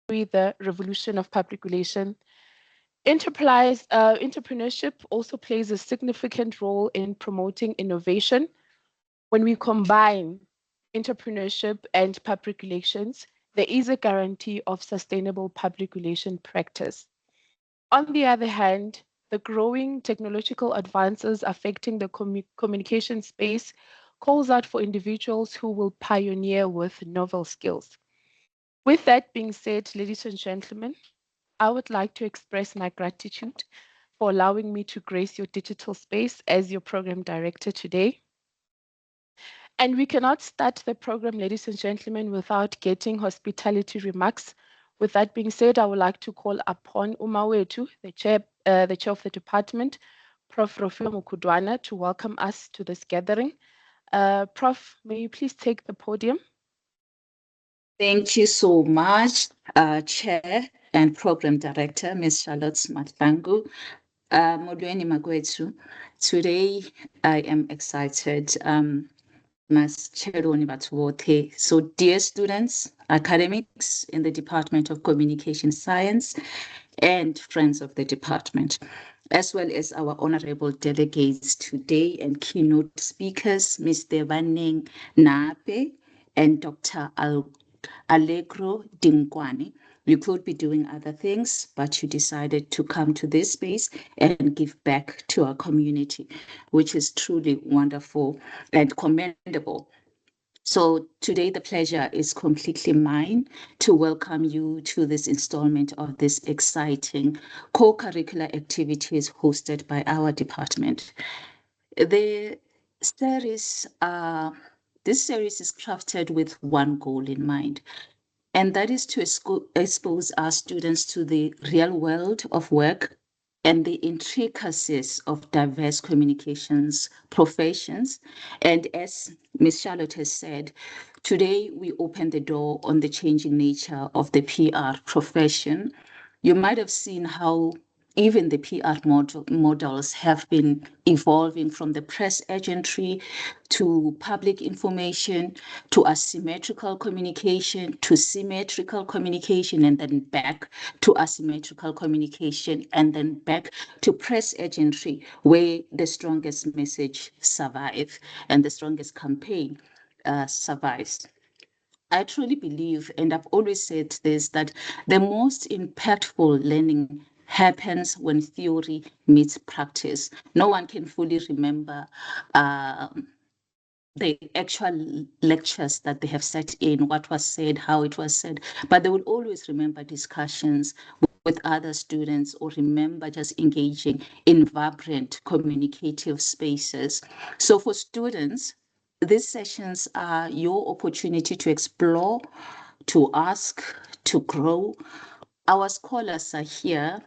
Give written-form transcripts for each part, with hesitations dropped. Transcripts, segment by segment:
the revolution of public relation. Entrepreneurship also plays a significant role in promoting innovation. When we combine entrepreneurship and public relations, there is a guarantee of sustainable public relation practice. On the other hand, the growing technological advances affecting the communication space calls out for individuals who will pioneer with novel skills. With that being said, ladies and gentlemen, I would like to express my gratitude for allowing me to grace your digital space as your program director today. And we cannot start the program, ladies and gentlemen, without getting hospitality remarks. With that being said, I would like to call upon Umawetu, the chair of the department, Prof. Rofio Mukudwana, to welcome us to this gathering. Prof, may you please take the podium? Thank you so much, Chair and Program Director, Ms. Charlotte Matlangu. Molweni Magwetu. Today, I am excited. Mas Cheroni Batuwote. So, dear students, academics in the Department of Communication Science, and friends of the department, as well as our honorable delegates today and keynote speakers, Mr. Vanning Nape and Dr. Allegro Dingwani. You could be doing other things, but you decided to come to this space and give back to our community, which is truly wonderful and commendable. So today, the pleasure is completely mine to welcome you to this installment of this exciting co-curricular activities hosted by our department. The series, this series is crafted with one goal in mind, and that is to expose our students to the real world of work and the intricacies of diverse communications professions. And as Ms. Charlotte has said, today we open the door on the changing nature of the PR profession. You might have seen how even the PR models have been evolving from the press agentry to public information to asymmetrical communication to symmetrical communication and then back to asymmetrical communication and then back to press agentry, where the strongest message survives and the strongest campaign survives. I truly believe, and I've always said this, that the most impactful learning happens when theory meets practice. No one can fully remember the actual lectures that they have sat in, what was said, how it was said, but they will always remember discussions with other students or remember just engaging in vibrant communicative spaces. So for students, these sessions are your opportunity to explore, to ask, to grow. Our scholars are here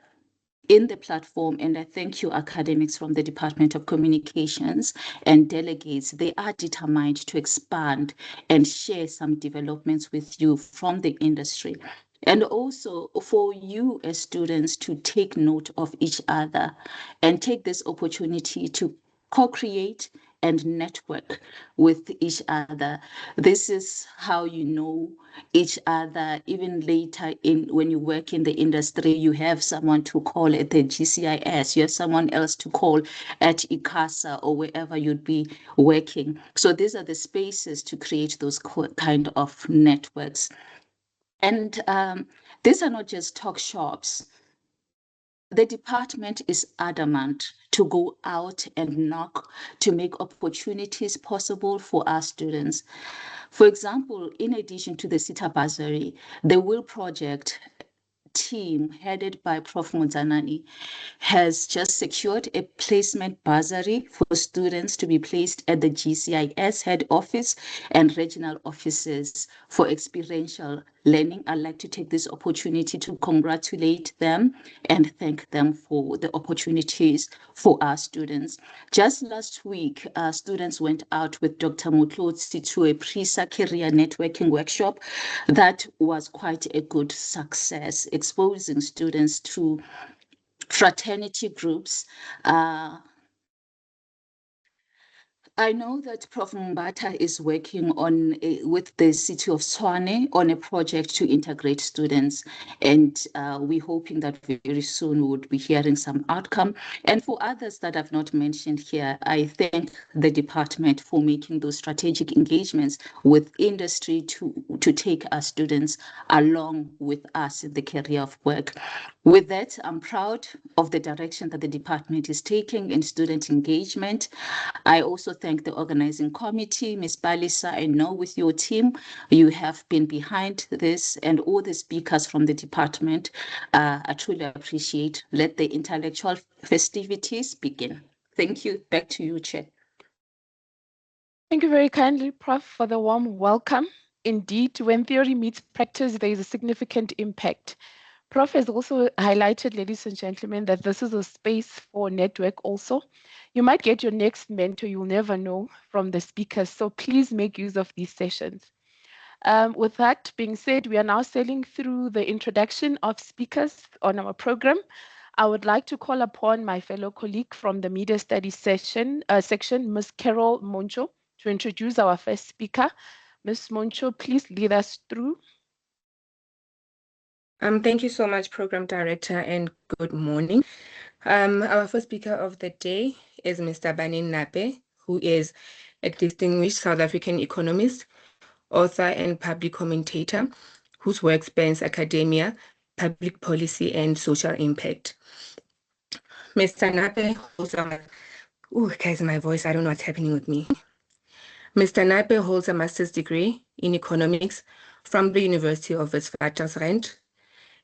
in the platform, and I thank you, academics from the Department of Communications and delegates. They are determined to expand and share some developments with you from the industry. And also for you as students to take note of each other and take this opportunity to co-create and network with each other. This is how you know each other. Even later in when you work in the industry, you have someone to call at the GCIS, you have someone else to call at ICASA or wherever you'd be working. So these are the spaces to create those kind of networks. And these are not just talk shops. The department is adamant to go out and knock to make opportunities possible for our students. For example, in addition to the SITA bursary, the Will Project team headed by Prof. Muzanani has just secured a placement bursary for students to be placed at the GCIS head office and regional offices for experiential learning. I'd like to take this opportunity to congratulate them and thank them for the opportunities for our students. Just last week, students went out with Dr. Mutlotsi to a PRISA career networking workshop that was quite a good success, exposing students to fraternity groups, I know that Prof. Mbata is working on with the city of Tshwane on a project to integrate students, and we're hoping that very soon we would be hearing some outcome. And for others that I've not mentioned here, I thank the department for making those strategic engagements with industry to take our students along with us in the career of work. With that, I'm proud of the direction that the department is taking in student engagement. I also thank the organizing committee, Ms. Balisa. I know with your team, you have been behind this, and all the speakers from the department. I truly appreciate. Let the intellectual festivities begin. Thank you. Back to you, Chair. Thank you very kindly, Prof, for the warm welcome. Indeed, when theory meets practice, there is a significant impact. Prof has also highlighted, ladies and gentlemen, that this is a space for network also. You might get your next mentor, you'll never know, from the speakers. So please make use of these sessions. With that being said, we are now sailing through the introduction of speakers on our program. I would like to call upon my fellow colleague from the Media Studies section, Ms. Carol Moncho, to introduce our first speaker. Ms. Moncho, please lead us through. Thank you so much, Program Director, and good morning. Our first speaker of the day is Mr. Banin Nape, who is a distinguished South African economist, author, and public commentator, whose work spans academia, public policy, and social impact. Mr. Nape holds a... Oh, guys, my voice, I don't know what's happening with me. Mr. Nape holds a master's degree in economics from the University of Witwatersrand,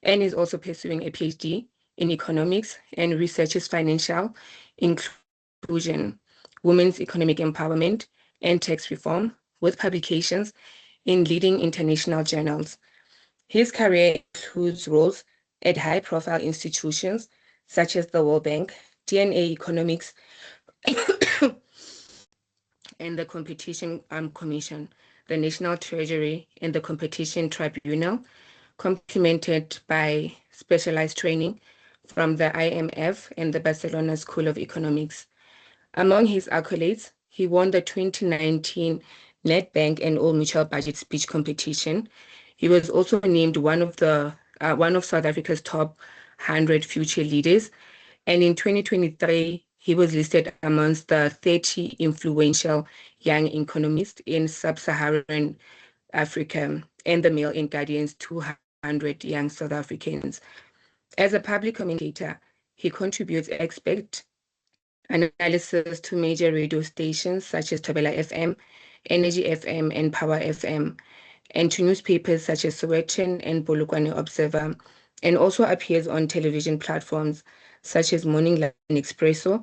and is also pursuing a PhD in economics and researches financial inclusion, women's economic empowerment, and tax reform, with publications in leading international journals. His career includes roles at high-profile institutions such as the World Bank, DNA Economics, and the Competition Commission, the National Treasury, and the Competition Tribunal, complemented by specialized training from the IMF and the Barcelona School of Economics. Among his accolades, he won the 2019 Nedbank and All Mutual Budget Speech Competition. He was also named one of South Africa's top 100 future leaders, and in 2023, he was listed amongst the 30 influential young economists in sub-Saharan Africa and the Mail and Guardian's 200 young South Africans. As a public commentator, he contributes expert analysis to major radio stations such as Tabela FM, Energy FM, and Power FM, and to newspapers such as Sowetan and Polokwane Observer, and also appears on television platforms such as Morning Live and Expresso,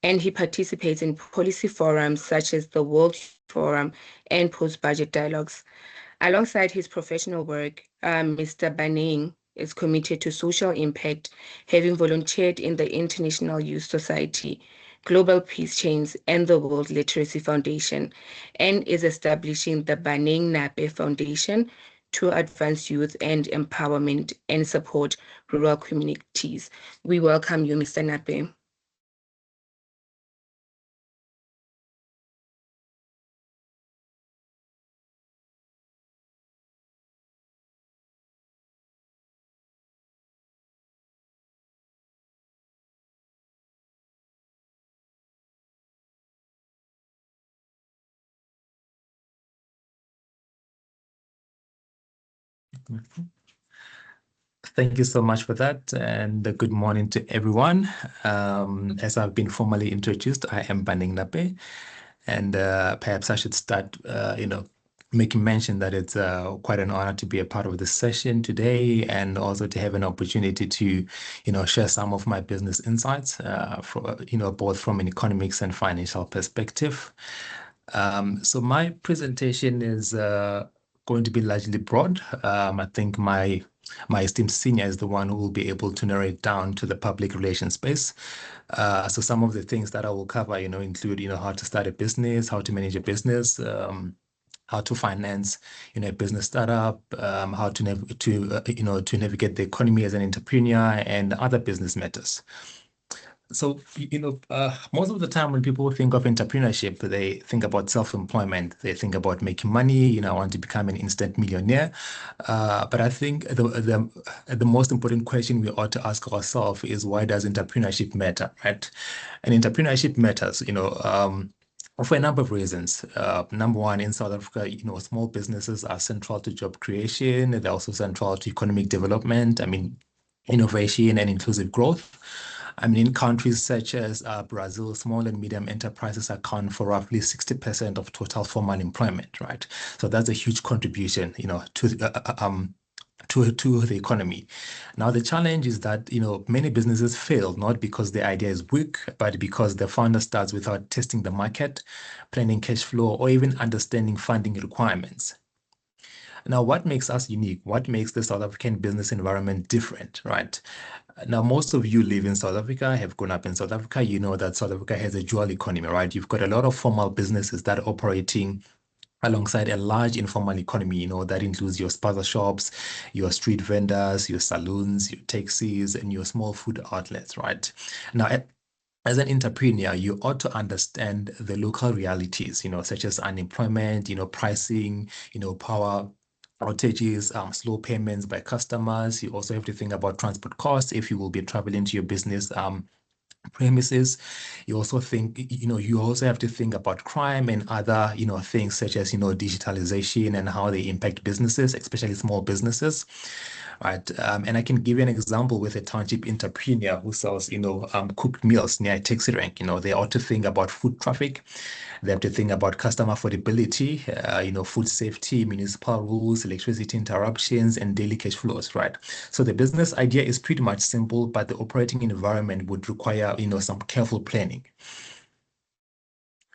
and he participates in policy forums such as the World Forum and Post-Budget Dialogues. Alongside his professional work, Mr. Baning is committed to social impact, having volunteered in the International Youth Society, Global Peace Chains, and the World Literacy Foundation, and is establishing the Baning Nape Foundation to advance youth and empowerment and support rural communities. We welcome you, Mr. Nape. Thank you so much for that, and good morning to everyone. As I've been formally introduced, I am Baning Nape, and perhaps I should start, making mention that it's quite an honor to be a part of this session today, and also to have an opportunity to, share some of my business insights, both from an economics and financial perspective. So my presentation is going to be largely broad. I think my esteemed senior is the one who will be able to narrow it down to the public relations space. So some of the things that I will cover, include, how to start a business, how to manage a business, how to finance, a business startup, how to navigate the economy as an entrepreneur, and other business matters. So, most of the time when people think of entrepreneurship, they think about self-employment. They think about making money, I want to become an instant millionaire. But I think the most important question we ought to ask ourselves is, why does entrepreneurship matter, right? And entrepreneurship matters, for a number of reasons. Number one, in South Africa, small businesses are central to job creation. They're also central to economic development. I mean, innovation and inclusive growth. I mean, in countries such as Brazil, small and medium enterprises account for roughly 60% of total formal employment, right? So that's a huge contribution, to the economy. Now, the challenge is that, many businesses fail not because the idea is weak, but because the founder starts without testing the market, planning cash flow, or even understanding funding requirements. Now, what makes us unique? What makes the South African business environment different, right? Now, most of you live in South Africa, have grown up in South Africa. You know that South Africa has a dual economy, right? You've got a lot of formal businesses that are operating alongside a large informal economy, that includes your spaza shops, your street vendors, your saloons, your taxis, and your small food outlets, right? Now, as an entrepreneur, you ought to understand the local realities, such as unemployment, pricing, power outages, slow payments by customers. You also have to think about transport costs if you will be traveling to your business premises. You also have to think about crime and other, things such as, digitalization and how they impact businesses, especially small businesses. Right. And I can give you an example with a township entrepreneur who sells, cooked meals near a taxi rank. They ought to think about food traffic. They have to think about customer affordability, food safety, municipal rules, electricity interruptions, and daily cash flows, right? So the business idea is pretty much simple, but the operating environment would require, some careful planning.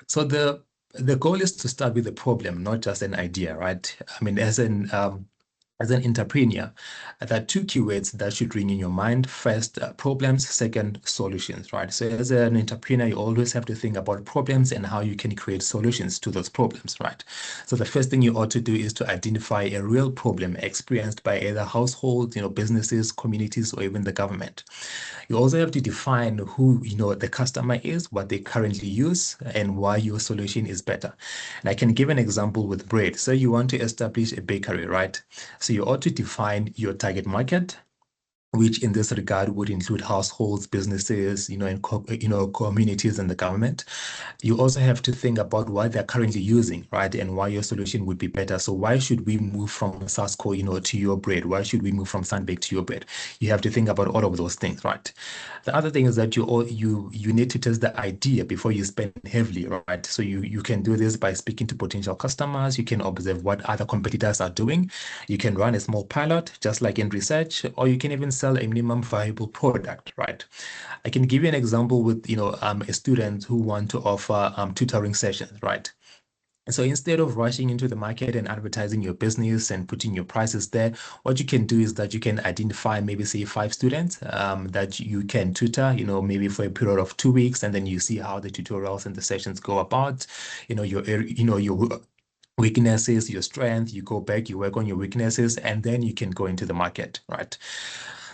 So the goal is to start with a problem, not just an idea, right? I mean, as an entrepreneur, there are two keywords that should ring in your mind. First, problems. Second, solutions, right? So as an entrepreneur, you always have to think about problems and how you can create solutions to those problems, right? So the first thing you ought to do is to identify a real problem experienced by either households, businesses, communities, or even the government. You also have to define who, the customer is, what they currently use, and why your solution is better. And I can give an example with bread. So you want to establish a bakery, right? So you ought to define your target market, which in this regard would include households, businesses, and communities and the government. You also have to think about what they're currently using, right? And why your solution would be better. So why should we move from Sasco, to your bread? Why should we move from Sunbake to your bread? You have to think about all of those things, right? The other thing is that you need to test the idea before you spend heavily, right? So you can do this by speaking to potential customers. You can observe what other competitors are doing. You can run a small pilot, just like in research, or you can even sell a minimum viable product, right? I can give you an example with, a student who want to offer tutoring sessions, right? So instead of rushing into the market and advertising your business and putting your prices there, what you can do is that you can identify maybe say 5 students that you can tutor, maybe for a period of 2 weeks, and then you see how the tutorials and the sessions go about, your weaknesses, your strength, you go back, you work on your weaknesses, and then you can go into the market, right?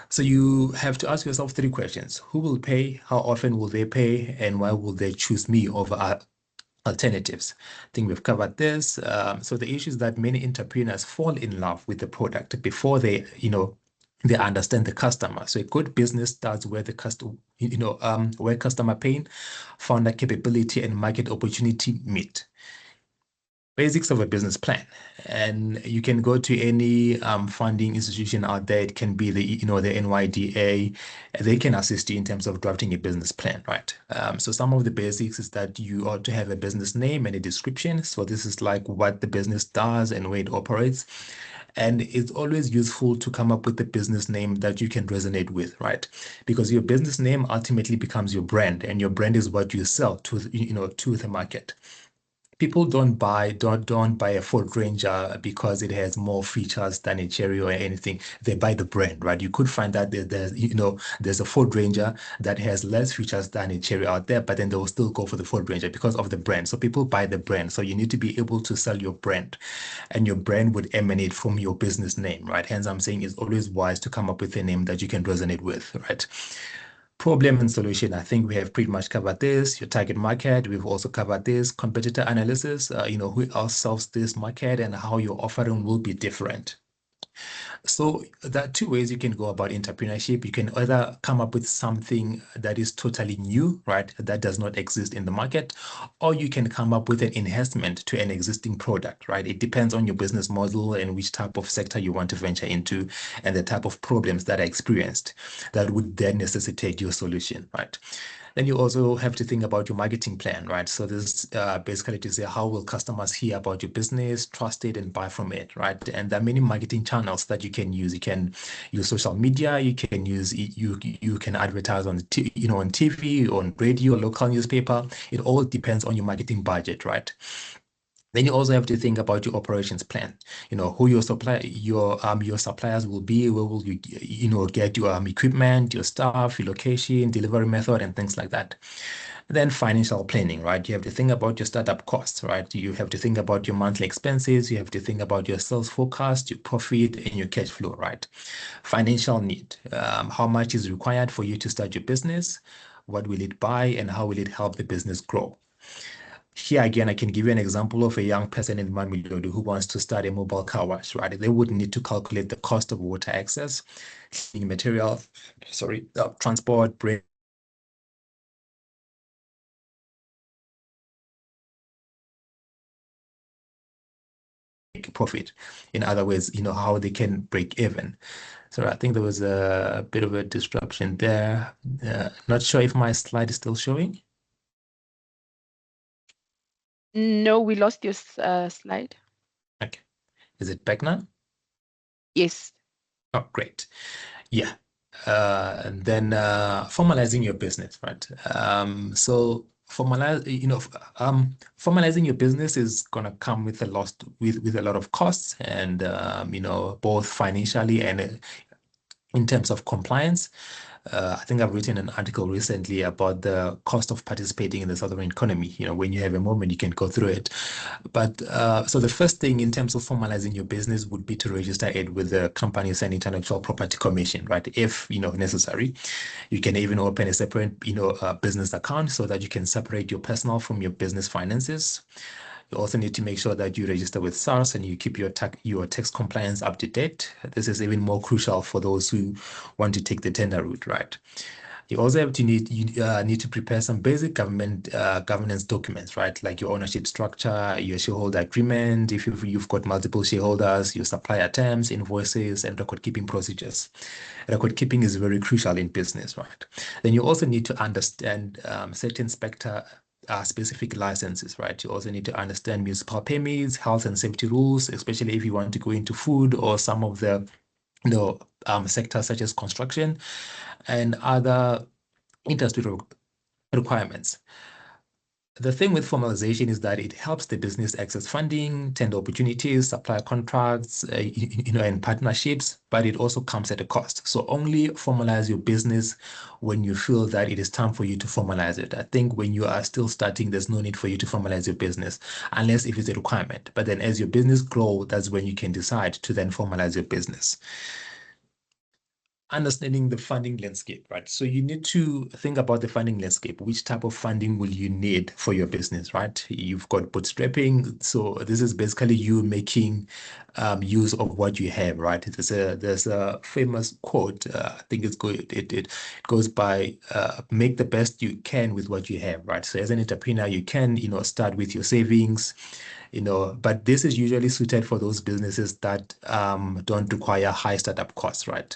So you have to ask yourself 3 questions. Who will pay? How often will they pay? And why will they choose me over alternatives? I think we've covered this. So the issue is that many entrepreneurs fall in love with the product before they understand the customer. So a good business starts where the customer, where customer pain, founder capability, and market opportunity meet. Basics of a business plan, and you can go to any funding institution out there. It can be the the NYDA. They can assist you in terms of drafting a business plan, right? So some of the basics is that you ought to have a business name and a description. So this is like what the business does and where it operates. And it's always useful to come up with a business name that you can resonate with, right? Because your business name ultimately becomes your brand, and your brand is what you sell to to the market. People don't buy a Ford Ranger because it has more features than a Cherry or anything. They buy the brand, right? You could find that there's a Ford Ranger that has less features than a Cherry out there, but then they will still go for the Ford Ranger because of the brand. So people buy the brand. So you need to be able to sell your brand, and your brand would emanate from your business name, right? Hence, I'm saying it's always wise to come up with a name that you can resonate with, right? Problem and solution, I think we have pretty much covered this. Your target market, we've also covered this. Competitor analysis, who else serves this market and how your offering will be different. So there are two ways you can go about entrepreneurship. You can either come up with something that is totally new, right, that does not exist in the market, or you can come up with an enhancement to an existing product, right? It depends on your business model and which type of sector you want to venture into and the type of problems that are experienced that would then necessitate your solution, right? Then you also have to think about your marketing plan, right? So this basically to say, how will customers hear about your business, trust it, and buy from it, right? And there are many marketing channels that you can use. You can use social media. You can use you can advertise on on TV, on radio, local newspaper. It all depends on your marketing budget, right? Then you also have to think about your operations plan. Who your suppliers will be, where will you get your equipment, your staff, your location, delivery method, and things like that. Then financial planning, right? You have to think about your startup costs, right? You have to think about your monthly expenses. You have to think about your sales forecast, your profit, and your cash flow, right? Financial need. How much is required for you to start your business? What will it buy, and how will it help the business grow? Here again, I can give you an example of a young person in Mamelodi who wants to start a mobile car wash, right? They would need to calculate the cost of water access, cleaning material, transport, profit. In other words, how they can break even. So I think there was a bit of a disruption there. Not sure if my slide is still showing. No, we lost your slide. Okay. Is it back now? Yes. Oh, great. Yeah. And then formalizing your business, right? So formalizing your business is gonna come with a lot of costs and both financially and in terms of compliance. I think I've written an article recently about the cost of participating in the sovereign economy. When you have a moment, you can go through it. But so the first thing in terms of formalizing your business would be to register it with the Companies and Intellectual Property Commission, right? If necessary, you can even open a separate business account so that you can separate your personal from your business finances. You also need to make sure that you register with SARS and you keep your tax compliance up to date. This is even more crucial for those who want to take the tender route, right? You also have to need to prepare some basic governance documents, right? Like your ownership structure, your shareholder agreement, if you've got multiple shareholders, your supplier terms, invoices, and record keeping procedures. Record keeping is very crucial in business, right? Then you also need to understand certain sector specific licenses, right? You also need to understand municipal permits, health and safety rules, especially if you want to go into food or some of the sectors such as construction and other industry requirements. The thing with formalization is that it helps the business access funding, tender opportunities, supplier contracts, and partnerships, but it also comes at a cost. So only formalize your business when you feel that it is time for you to formalize it. I think when you are still starting, there's no need for you to formalize your business unless if it's a requirement. But then as your business grows, that's when you can decide to then formalize your business. Understanding the funding landscape, right? So you need to think about the funding landscape. Which type of funding will you need for your business, right? You've got bootstrapping. So this is basically you making use of what you have, right? There's a famous quote. I think it's good. It goes by make the best you can with what you have, right? So as an entrepreneur, you can start with your savings. But this is usually suited for those businesses that don't require high startup costs, right?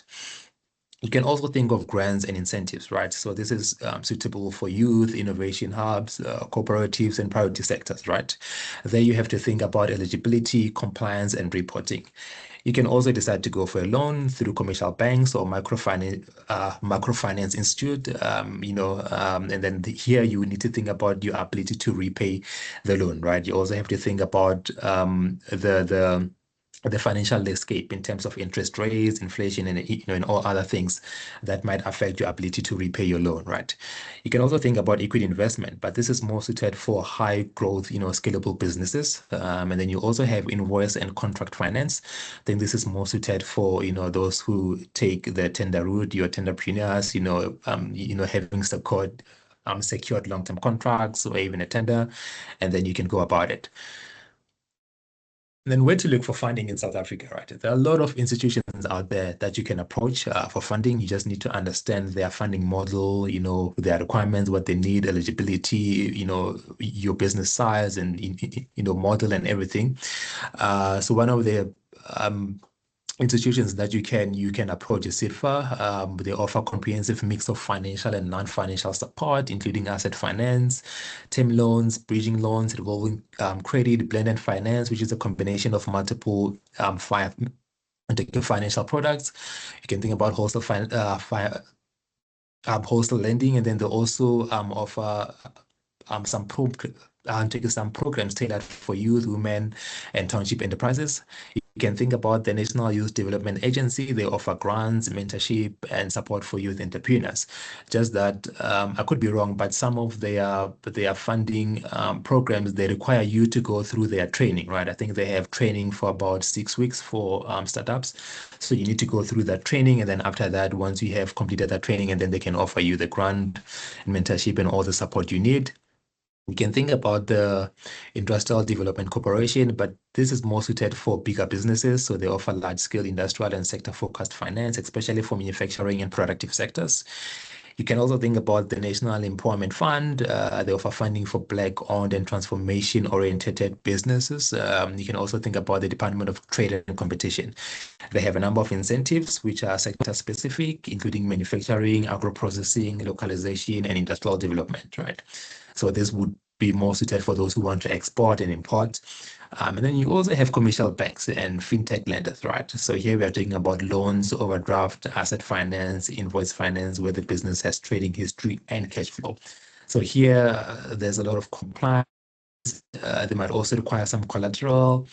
You can also think of grants and incentives, right? So this is suitable for youth, innovation hubs, cooperatives, and priority sectors, right? There you have to think about eligibility, compliance, and reporting. You can also decide to go for a loan through commercial banks or microfinance institute, and then here you need to think about your ability to repay the loan, right? You also have to think about the financial landscape in terms of interest rates, inflation, and and all other things that might affect your ability to repay your loan, right? You can also think about equity investment, but this is more suited for high growth, scalable businesses. And then you also have invoice and contract finance. I think this is more suited for those who take the tender route, your tenderpreneurs, having secured long-term contracts or even a tender, and then you can go about it. And then where to look for funding in South Africa, right? There are a lot of institutions out there that you can approach for funding. You just need to understand their funding model, their requirements, what they need, eligibility, your business size and, model and everything. So one of the institutions that you can approach is SITFA. They offer comprehensive mix of financial and non-financial support, including asset finance, term loans, bridging loans, revolving credit, blended finance, which is a combination of multiple financial products. You can think about wholesale lending, and then they also offer some programs tailored for youth, women, and township enterprises. You can think about the National Youth Development Agency. They offer grants, mentorship, and support for youth entrepreneurs. Just that I could be wrong, but some of their funding programs, they require you to go through their training, right? I think they have training for about 6 weeks for startups. So you need to go through that training, and then after that, once you have completed that training, and then they can offer you the grant and mentorship and all the support you need. We can think about the Industrial Development Corporation, but this is more suited for bigger businesses. So they offer large-scale industrial and sector-focused finance, especially for manufacturing and productive sectors. You can also think about the National Employment Fund. They offer funding for Black-owned and transformation-oriented businesses. You can also think about the Department of Trade and Competition. They have a number of incentives which are sector-specific, including manufacturing, agro-processing, localization, and industrial development, right? So this would be more suited for those who want to export and import. And then you also have commercial banks and fintech lenders, right? So here we are talking about loans, overdraft, asset finance, invoice finance, where the business has trading history and cash flow. So here there's a lot of compliance. They might also require some collateral.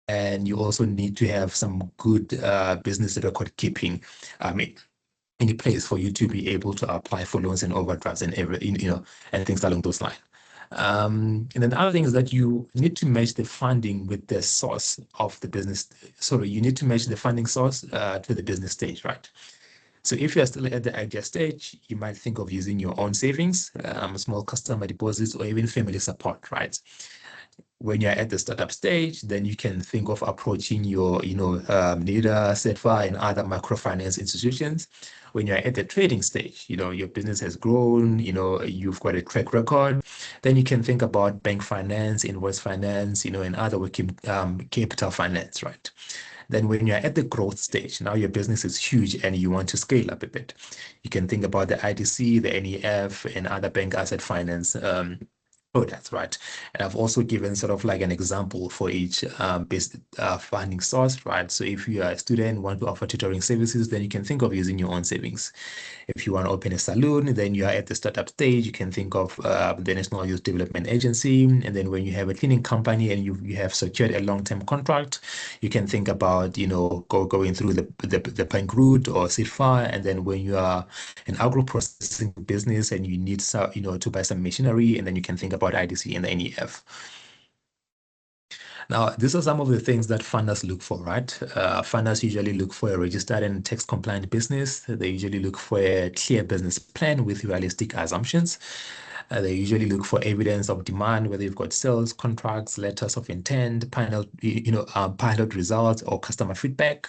And you also need to have some good business record keeping in place for you to be able to apply for loans and overdrafts and and things along those lines. And then the other thing is that you need to match the funding with the source of the business. So you need to match the funding source to the business stage, right? So if you're still at the idea stage, you might think of using your own savings, small customer deposits, or even family support, right? When you're at the startup stage, then you can think of approaching your, NIDA, SETFA, and other microfinance institutions. When you're at the trading stage, your business has grown, you've got a track record, then you can think about bank finance, invoice finance, and other working capital finance, right? Then when you're at the growth stage, now your business is huge and you want to scale up a bit, you can think about the IDC, the NEF, and other bank asset finance products, right? And I've also given sort of like an example for each funding source, right? So if you are a student, want to offer tutoring services, then you can think of using your own savings. If you want to open a salon, then you are at the startup stage, you can think of the National Youth Development Agency. And then when you have a cleaning company and you have secured a long-term contract, you can think about, going through the bank route or SITFA. And then when you are an agro-processing business and you need to buy some machinery, and then you can think about IDC and the NEF. Now, these are some of the things that funders look for, right? Funders usually look for a registered and tax-compliant business. They usually look for a clear business plan with realistic assumptions. They usually look for evidence of demand, whether you've got sales, contracts, letters of intent, pilot results, or customer feedback.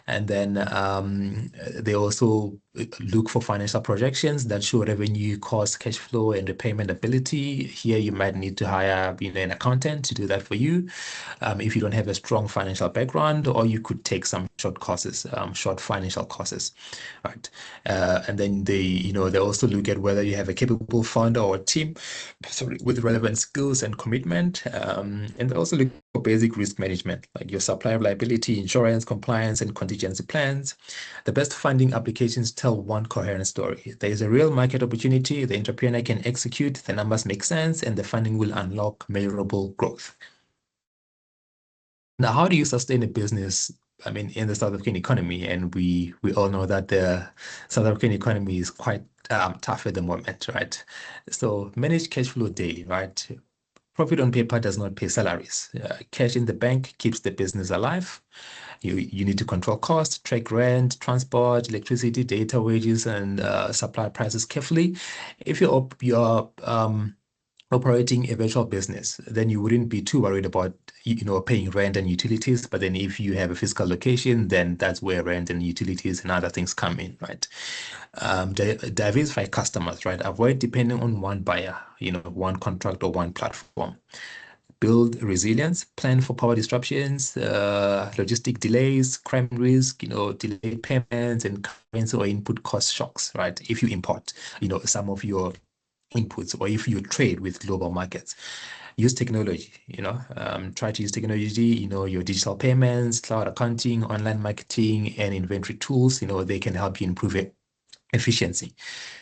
And then they also look for financial projections that show revenue, cost, cash flow, and repayment ability. Here, you might need to hire an accountant to do that for you if you don't have a strong financial background, or you could take some short courses, short financial courses, right? And then they also look at whether you have a capable founder or team, with relevant skills and commitment. And they also look for basic risk management, like your supplier liability, insurance, compliance, and contingency plans. The best funding applications tell one coherent story. There is a real market opportunity, the entrepreneur can execute, the numbers make sense, and the funding will unlock measurable growth. Now, how do you sustain a business? I mean, in the South African economy, and we all know that the South African economy is quite tough at the moment, right? So manage cash flow daily, right? Profit on paper does not pay salaries. Cash in the bank keeps the business alive. You need to control costs, track rent, transport, electricity, data, wages, and supply prices carefully. If you're operating a virtual business, then you wouldn't be too worried about paying rent and utilities. But then if you have a physical location, then that's where rent and utilities and other things come in, right? Diversify customers, right? Avoid depending on one buyer, one contract or one platform. Build resilience, plan for power disruptions, logistic delays, crime risk, delayed payments and currency or input cost shocks, right? If you import, some of your inputs or if you trade with global markets. Use technology, try to use technology, your digital payments, cloud accounting, online marketing, and inventory tools, they can help you improve efficiency.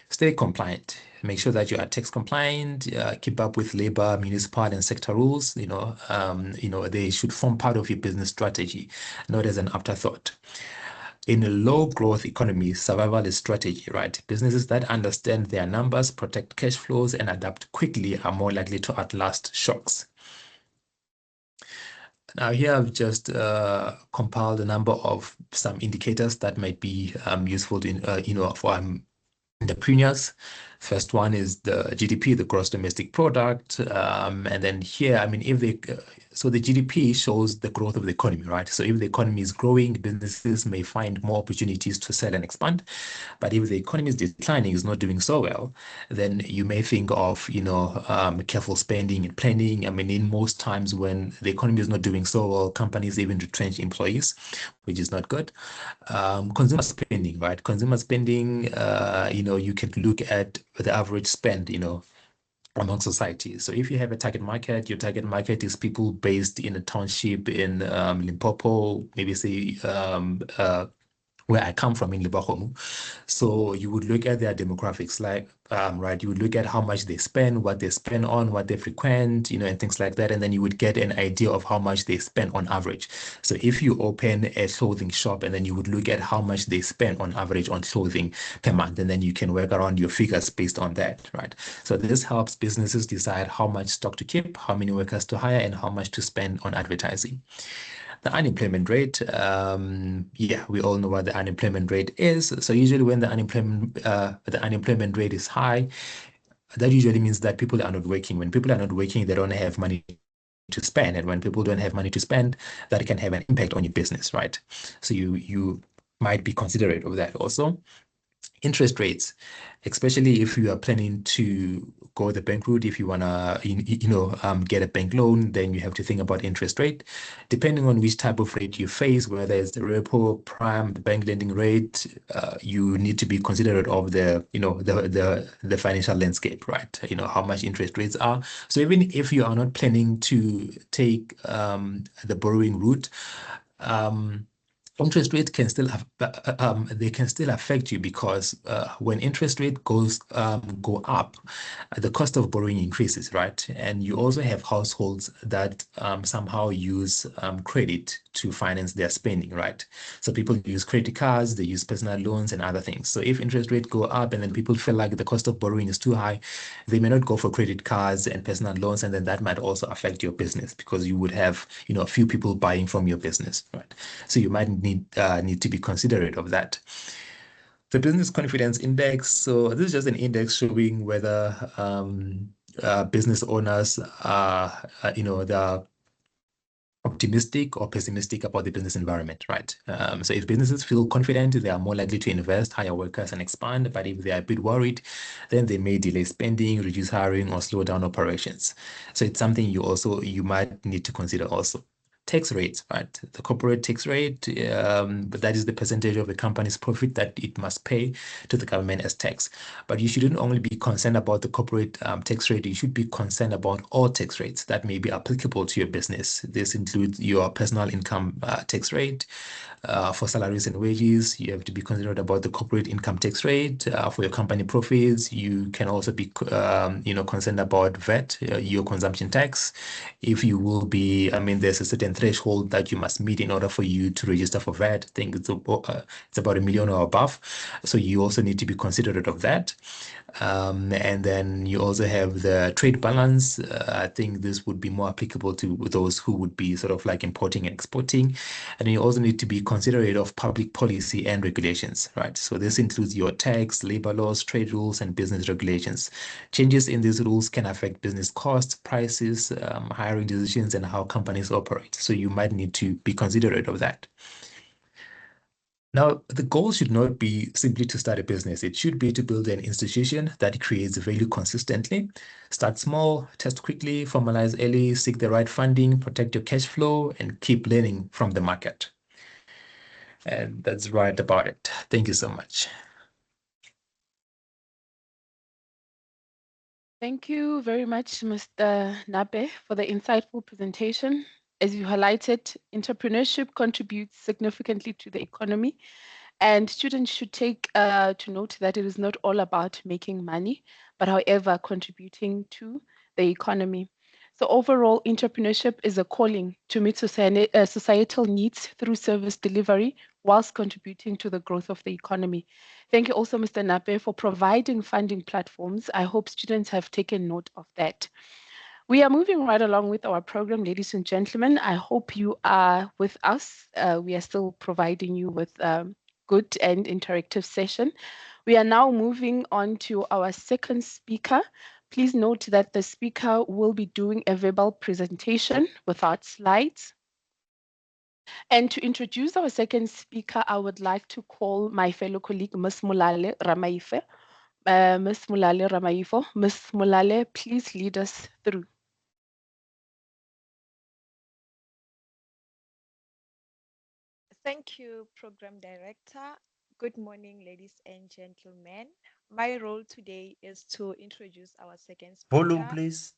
Stay compliant. Make sure that you are tax compliant, keep up with labor, municipal, and sector rules. They should form part of your business strategy, not as an afterthought. In a low growth economy, survival is strategy, right? Businesses that understand their numbers, protect cash flows, and adapt quickly are more likely to outlast shocks. Now here I've just compiled a number of some indicators that might be useful to, for entrepreneurs. First one is the GDP, the gross domestic product. And then here, I mean, so the GDP shows the growth of the economy, right? So if the economy is growing, businesses may find more opportunities to sell and expand. But if the economy is declining, is not doing so well, then you may think of, careful spending and planning. I mean, in most times when the economy is not doing so well, companies even retrench employees, which is not good. Consumer spending, right? Consumer spending, you can look at the average spend, among society. So if you have a target market, your target market is people based in a township in Limpopo, maybe say where I come from in Libahomu. So you would look at their demographics, like, right, you would look at how much they spend, what they spend on, what they frequent, and things like that. And then you would get an idea of how much they spend on average. So if you open a clothing shop and then you would look at how much they spend on average on clothing per month, and then you can work around your figures based on that, right? So this helps businesses decide how much stock to keep, how many workers to hire, and how much to spend on advertising. The unemployment rate, we all know what the unemployment rate is. So usually when the unemployment rate is high, that usually means that people are not working. When people are not working, they don't have money to spend. And when people don't have money to spend, that can have an impact on your business, right? So you might be considerate of that also. Interest rates, especially if you are planning to go the bank route, if you want to, get a bank loan, then you have to think about interest rate. Depending on which type of rate you face, whether it's the repo, prime, the bank lending rate, you need to be considerate of the financial landscape, right? How much interest rates are. So even if you are not planning to take the borrowing route, interest rates can still they can still affect you because when interest rate go up, the cost of borrowing increases, right? And you also have households that somehow use credit to finance their spending, right? So people use credit cards, they use personal loans and other things. So if interest rates go up and then people feel like the cost of borrowing is too high, they may not go for credit cards and personal loans, and then that might also affect your business because you would have a few people buying from your business, right? So you might need to be considerate of that. The business confidence index. So this is just an index showing whether business owners are, they're optimistic or pessimistic about the business environment, right? So if businesses feel confident, they are more likely to invest, hire workers, and expand. But if they are a bit worried, then they may delay spending, reduce hiring, or slow down operations. So it's something you might need to consider also. Tax rates, right? The corporate tax rate, but that is the percentage of the company's profit that it must pay to the government as tax. But you shouldn't only be concerned about the corporate tax rate. You should be concerned about all tax rates that may be applicable to your business. This includes your personal income tax rate. For salaries and wages, you have to be considerate about the corporate income tax rate. For your company profits, you can also be, concerned about VAT, your consumption tax. If you will be, there's a certain threshold that you must meet in order for you to register for VAT. I think it's about $1 million or above. So you also need to be considerate of that. And then you also have the trade balance. I think this would be more applicable to those who would be sort of like importing and exporting. And you also need to be considerate of public policy and regulations, right? So this includes your tax, labor laws, trade rules, and business regulations. Changes in these rules can affect business costs, prices, hiring decisions, and how companies operate. So you might need to be considerate of that. Now, the goal should not be simply to start a business. It should be to build an institution that creates value consistently. Start small, test quickly, formalize early, seek the right funding, protect your cash flow, and keep learning from the market. And that's right about it. Thank you so much. Thank you very much, Mr. Nape, for the insightful presentation. As you highlighted, entrepreneurship contributes significantly to the economy, and students should take to note that it is not all about making money, but however, contributing to the economy. So overall, entrepreneurship is a calling to meet societal needs through service delivery whilst contributing to the growth of the economy. Thank you also, Mr. Nape, for providing funding platforms. I hope students have taken note of that. We are moving right along with our program, ladies and gentlemen. I hope you are with us. We are still providing you with good and interactive session. We are now moving on to our second speaker. Please note that the speaker will be doing a verbal presentation without slides. And to introduce our second speaker, I would like to call my fellow colleague, Ms. Mulale Ramaife. Ms. Mulale Ramaifo. Ms. Mulale, please lead us through. Thank you, Program Director. Good morning, ladies and gentlemen. My role today is to introduce our second speaker. Volume, please.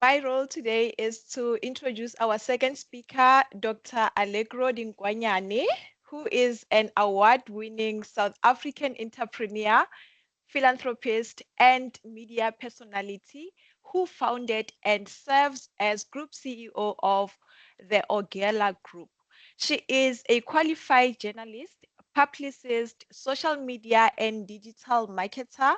My role today is to introduce our second speaker, Dr. Allegro Dinkwanyane, who is an award-winning South African entrepreneur, philanthropist, and media personality who founded and serves as Group CEO of the Ogela Group. She is a qualified journalist, publicist, social media and digital marketer,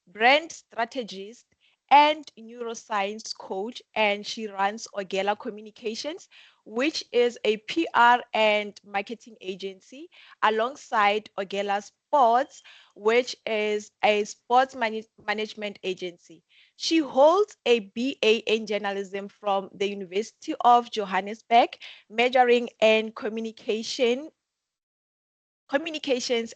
brand strategist, and neuroscience coach, and she runs Ogela Communications, which is a PR and marketing agency, alongside Ogela Sports, which is a sports management agency. She holds a BA in journalism from the University of Johannesburg, majoring in communications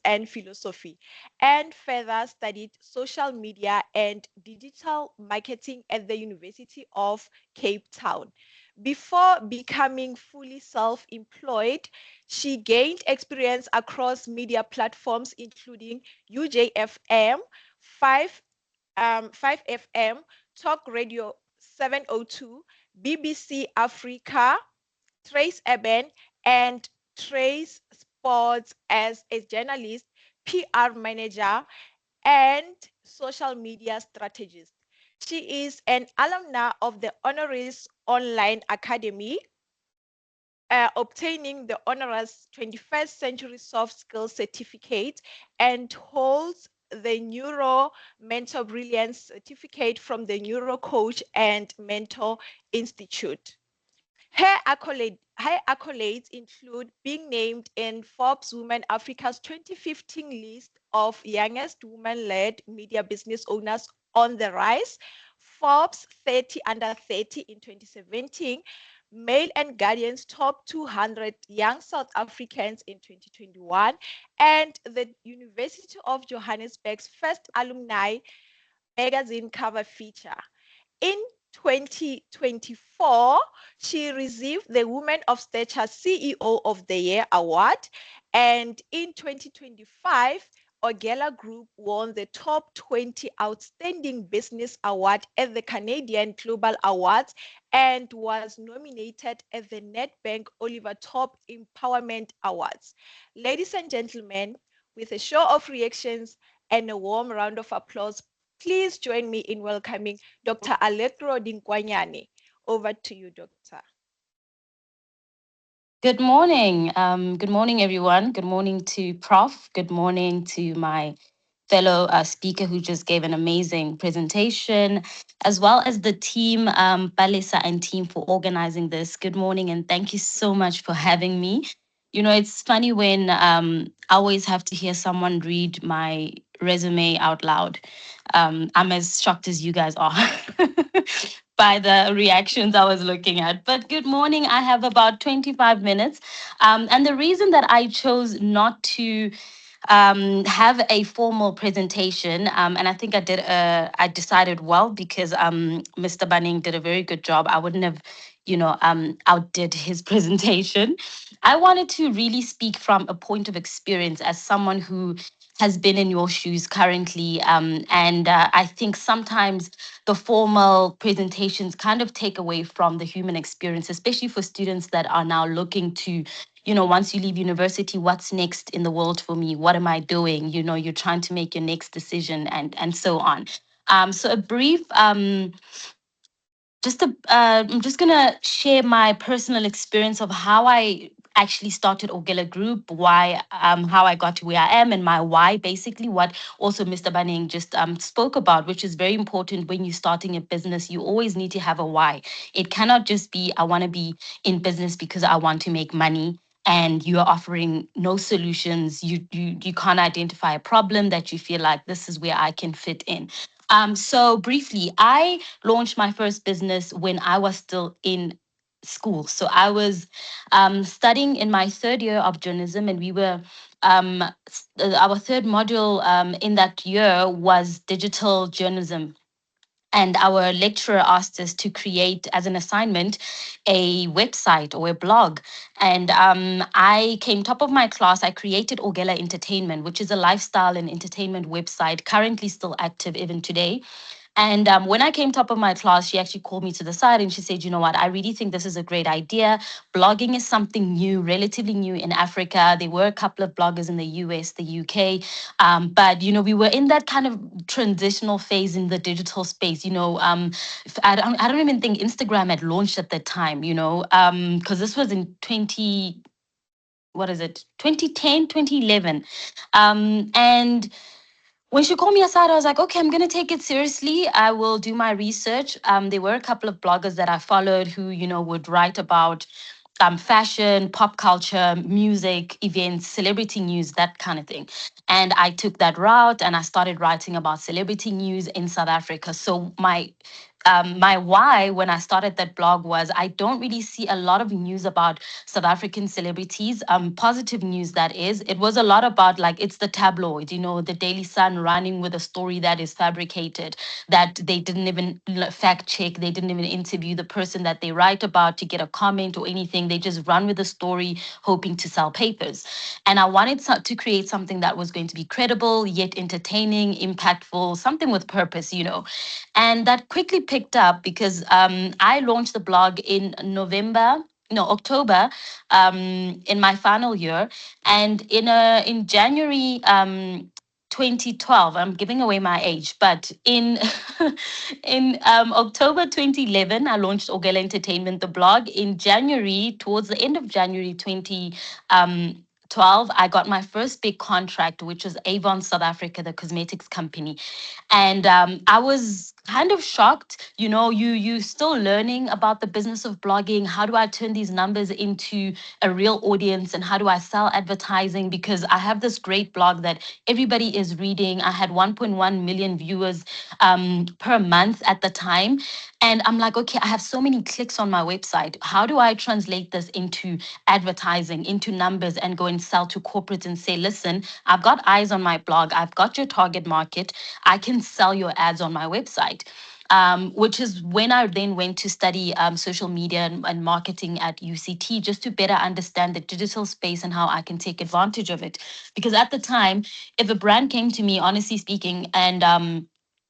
and philosophy, and further studied social media and digital marketing at the University of Cape Town. Before becoming fully self-employed, she gained experience across media platforms, including UJFM, 5FM, Talk Radio 702, BBC Africa, Trace Eben, and Trace Sports as a journalist, PR manager, and social media strategist. She is an alumna of the Honoris Online Academy, obtaining the Honoris 21st Century Soft Skills Certificate, and holds the Neuro Mentor Brilliance Certificate from the Neuro Coach and Mentor Institute. Her accolades include being named in Forbes Women Africa's 2015 list of youngest women-led media business owners on the rise, Forbes 30 under 30 in 2017, Mail and Guardian's top 200 young South Africans in 2021, and the University of Johannesburg's first alumni magazine cover feature. In 2024, she received the Women of Stature CEO of the Year award, and in 2025, Ogela Group won the Top 20 Outstanding Business Award at the Canadian Global Awards and was nominated at the Nedbank Oliver Top Empowerment Awards. Ladies and gentlemen, with a show of reactions and a warm round of applause, please join me in welcoming Dr. Allegro Dinkwanyane. Over to you, Doctor. Good morning. Good morning, everyone. Good morning to Prof. Good morning to my fellow speaker who just gave an amazing presentation, as well as the team, Balesa and team for organizing this. Good morning, and thank you so much for having me. You know, it's funny when I always have to hear someone read my resume out loud. I'm as shocked as you guys are by the reactions I was looking at. But good morning. I have about 25 minutes. And the reason that I chose not to have a formal presentation, and I think I decided well because Mr. Bunning did a very good job. I wouldn't have, outdid his presentation. I wanted to really speak from a point of experience as someone who has been in your shoes currently. And I think sometimes the formal presentations kind of take away from the human experience, especially for students that are now looking to, once you leave university, what's next in the world for me? What am I doing? You're trying to make your next decision and so on. So a brief I'm just gonna share my personal experience of how I actually started Ogela Group, why how I got to where I am, and my why, basically what also Mr. Banning just spoke about, which is very important when you're starting a business. You always need to have a why. It cannot just be I want to be in business because I want to make money. And you are offering no solutions. You can't identify a problem that you feel like this is where I can fit in. So briefly, I launched my first business when I was still in school. So I was studying in my third year of journalism, and we were our third module in that year was digital journalism. And our lecturer asked us to create, as an assignment, a website or a blog. And I came top of my class. I created Ogela Entertainment, which is a lifestyle and entertainment website, currently still active even today. And when I came top of my class, she actually called me to the side and she said, you know what, I really think this is a great idea. Blogging is something new, relatively new in Africa. There were a couple of bloggers in the US, the UK. But, we were in that kind of transitional phase in the digital space. I don't even think Instagram had launched at that time, because this was in 2010, 2011. And when she called me aside, I was like, okay, I'm going to take it seriously. I will do my research. There were a couple of bloggers that I followed who, would write about fashion, pop culture, music, events, celebrity news, that kind of thing. And I took that route and I started writing about celebrity news in South Africa. So my why when I started that blog was I don't really see a lot of news about South African celebrities, positive news that is. It was a lot about like it's the tabloid, the Daily Sun running with a story that is fabricated, that they didn't even fact check, they didn't even interview the person that they write about to get a comment or anything. They just run with the story hoping to sell papers. And I wanted to create something that was going to be credible, yet entertaining, impactful, something with purpose. And that quickly picked up because I launched the blog in October, in my final year. And in January 2012, I'm giving away my age, but in in October 2011, I launched Ogela Entertainment, the blog. In January, towards the end of January 2012, I got my first big contract, which was Avon South Africa, the cosmetics company. And I was kind of shocked. You still learning about the business of blogging. How do I turn these numbers into a real audience, and how do I sell advertising? Because I have this great blog that everybody is reading. I had 1.1 million viewers per month at the time. And I'm like, okay, I have so many clicks on my website. How do I translate this into advertising, into numbers, and go and sell to corporates and say, listen, I've got eyes on my blog. I've got your target market. I can sell your ads on my website. Which is when I then went to study social media and marketing at UCT, just to better understand the digital space and how I can take advantage of it. Because at the time, if a brand came to me, honestly speaking, and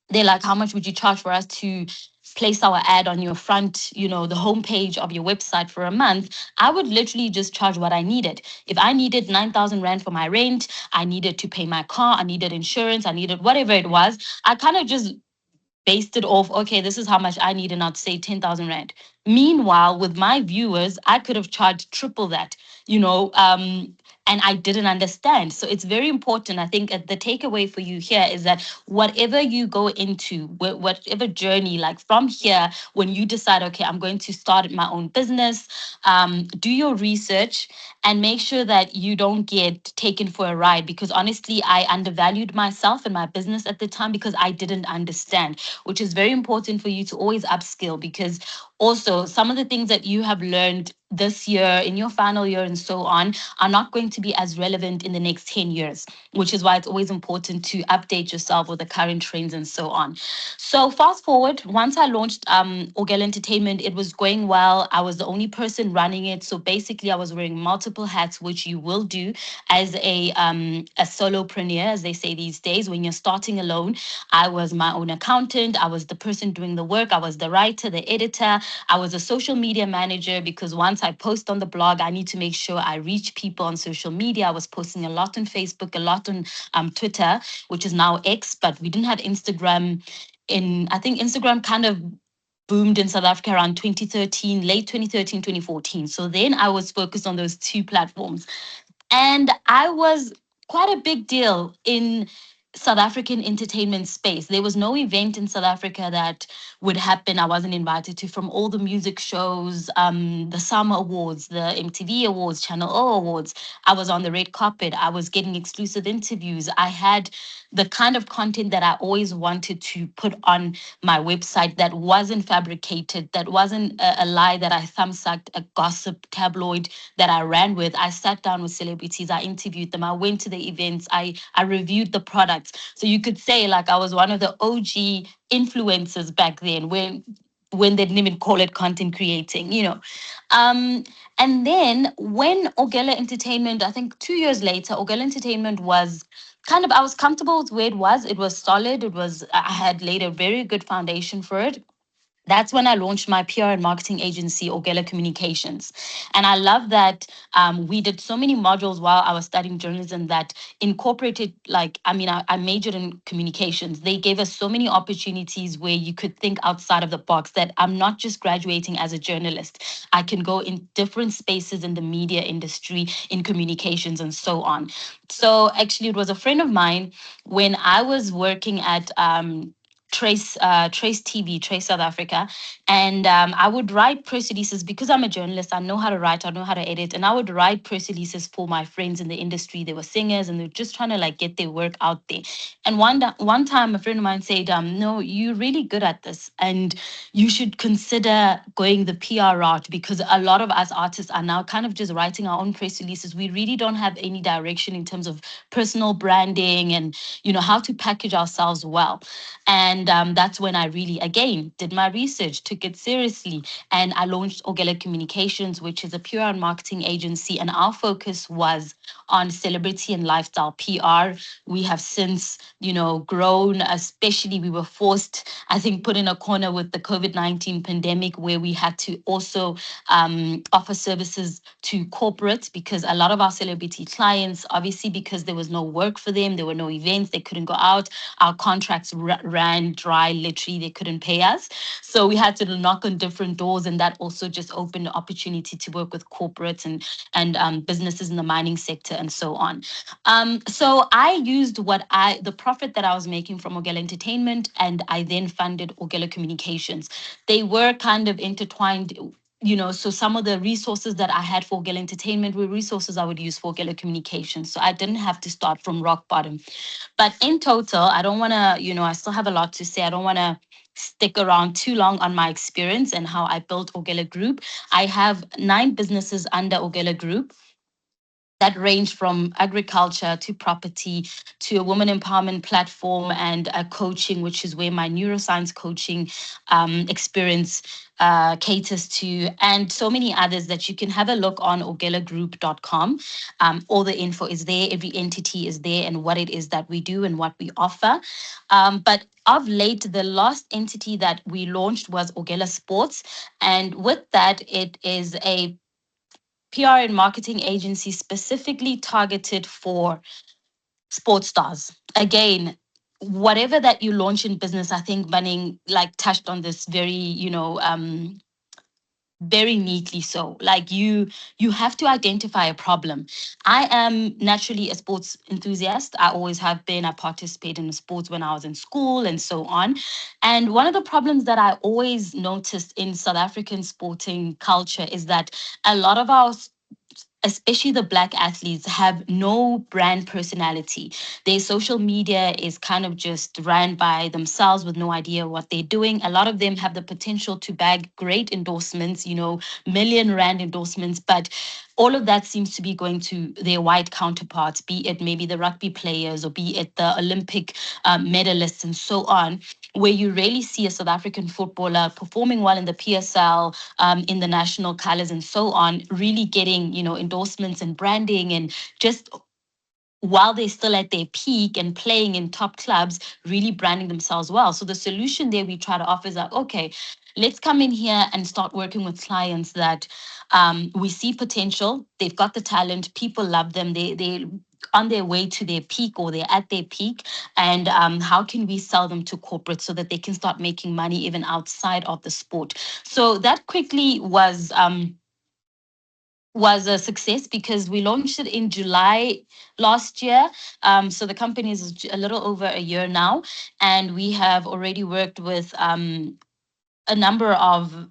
they're like, how much would you charge for us to place our ad on your front, the homepage of your website for a month? I would literally just charge what I needed. If I needed 9,000 Rand for my rent, I needed to pay my car, I needed insurance, I needed whatever it was, I kind of just based it off, okay, this is how much I need, and I'd say 10,000 Rand. Meanwhile, with my viewers, I could have charged triple that, you know, and I didn't understand. So it's very important. I think the takeaway for you here is that whatever you go into, whatever journey, like from here, when you decide, okay, I'm going to start my own business, do your research and make sure that you don't get taken for a ride. Because honestly, I undervalued myself and my business at the time because I didn't understand, which is very important for you to always upskill. Because also some of the things that you have learned this year in your final year and so on are not going to be as relevant in the next 10 years, which is why it's always important to update yourself with the current trends and so on. So fast forward, once I launched Orgel Entertainment, it was going well. I was the only person running it. So basically I was wearing multiple hats, which you will do as a solopreneur, as they say these days. When you're starting alone, I was my own accountant. I was the person doing the work. I was the writer, the editor. I was a social media manager, because once I post on the blog, I need to make sure I reach people on social media. I was posting a lot on Facebook, a lot on Twitter, which is now X, but we didn't have Instagram. I think Instagram kind of boomed in South Africa around 2013, late 2013, 2014. So then I was focused on those two platforms. And I was quite a big deal in South African entertainment space. There was no event in South Africa that would happen I wasn't invited to, from all the music shows, the Summer Awards, the MTV Awards, Channel O Awards. I was on the red carpet. I was getting exclusive interviews. I had the kind of content that I always wanted to put on my website that wasn't fabricated, that wasn't a lie that I thumbsucked, a gossip tabloid that I ran with. I sat down with celebrities, I interviewed them, I went to the events, I reviewed the products. So you could say like I was one of the OG influencers back then, when they didn't even call it content creating, you know. And then when Orgella Entertainment, I think 2 years later, Orgella Entertainment was kind of, I was comfortable with where it was. It was solid. I had laid a very good foundation for it. That's when I launched my PR and marketing agency, Orgella Communications. And I love that we did so many modules while I was studying journalism that incorporated, like, I majored in communications. They gave us so many opportunities where you could think outside of the box, that I'm not just graduating as a journalist. I can go in different spaces in the media industry, in communications, and so on. So actually, it was a friend of mine when I was working at Trace TV, Trace South Africa. And I would write press releases because I'm a journalist. I know how to write, I know how to edit. And I would write press releases for my friends in the industry. They were singers and they were just trying to like get their work out there. And one time a friend of mine said, no, you're really good at this and you should consider going the PR route, because a lot of us artists are now kind of just writing our own press releases. We really don't have any direction in terms of personal branding and, you know, how to package ourselves well. And that's when I really, again, did my research, took it seriously. And I launched Orgella Communications, which is a PR and marketing agency. And our focus was on celebrity and lifestyle PR. We have since, you know, grown, especially we were forced, I think, put in a corner with the COVID-19 pandemic, where we had to also offer services to corporates, because a lot of our celebrity clients, obviously, because there was no work for them, there were no events, they couldn't go out, our contracts ran dry, literally, they couldn't pay us. So we had to knock on different doors, and that also just opened the opportunity to work with corporates and businesses in the mining sector and so on. So I used the profit that I was making from Orgella Entertainment, and I then funded Orgella Communications. They were kind of intertwined, you know, so some of the resources that I had for Orgella Entertainment were resources I would use for Orgella Communications. So I didn't have to start from rock bottom. But in total, I don't want to, you know, I still have a lot to say. I don't want to stick around too long on my experience and how I built Orgella Group. I have 9 businesses under Orgella Group that range from agriculture to property to a woman empowerment platform and a coaching, which is where my neuroscience coaching experience caters to, and so many others that you can have a look on orgellagroup.com. All the info is there, every entity is there, and what it is that we do and what we offer. But of late, the last entity that we launched was Orgella Sports. And with that, it is a PR and marketing agency specifically targeted for sports stars. Again, whatever that you launch in business, I think Banning like touched on this very, very neatly. So like you have to identify a problem. I am naturally a sports enthusiast. I always have been. I participated in sports when I was in school and so on. And one of the problems that I always noticed in South African sporting culture is that a lot of our especially the Black athletes, have no brand personality. Their social media is kind of just ran by themselves with no idea what they're doing. A lot of them have the potential to bag great endorsements, million rand endorsements, but all of that seems to be going to their white counterparts, be it maybe the rugby players or be it the Olympic medalists and so on, where you rarely see a South African footballer performing well in the PSL, in the national colors and so on, really getting, endorsements and branding and just while they're still at their peak and playing in top clubs, really branding themselves well. So the solution there we try to offer is like, okay, let's come in here and start working with clients that we see potential. They've got the talent. People love them. They on their way to their peak or they're at their peak. And how can we sell them to corporate so that they can start making money even outside of the sport? So that quickly was a success because we launched it in July last year. So the company is a little over a year now, and we have already worked with a number of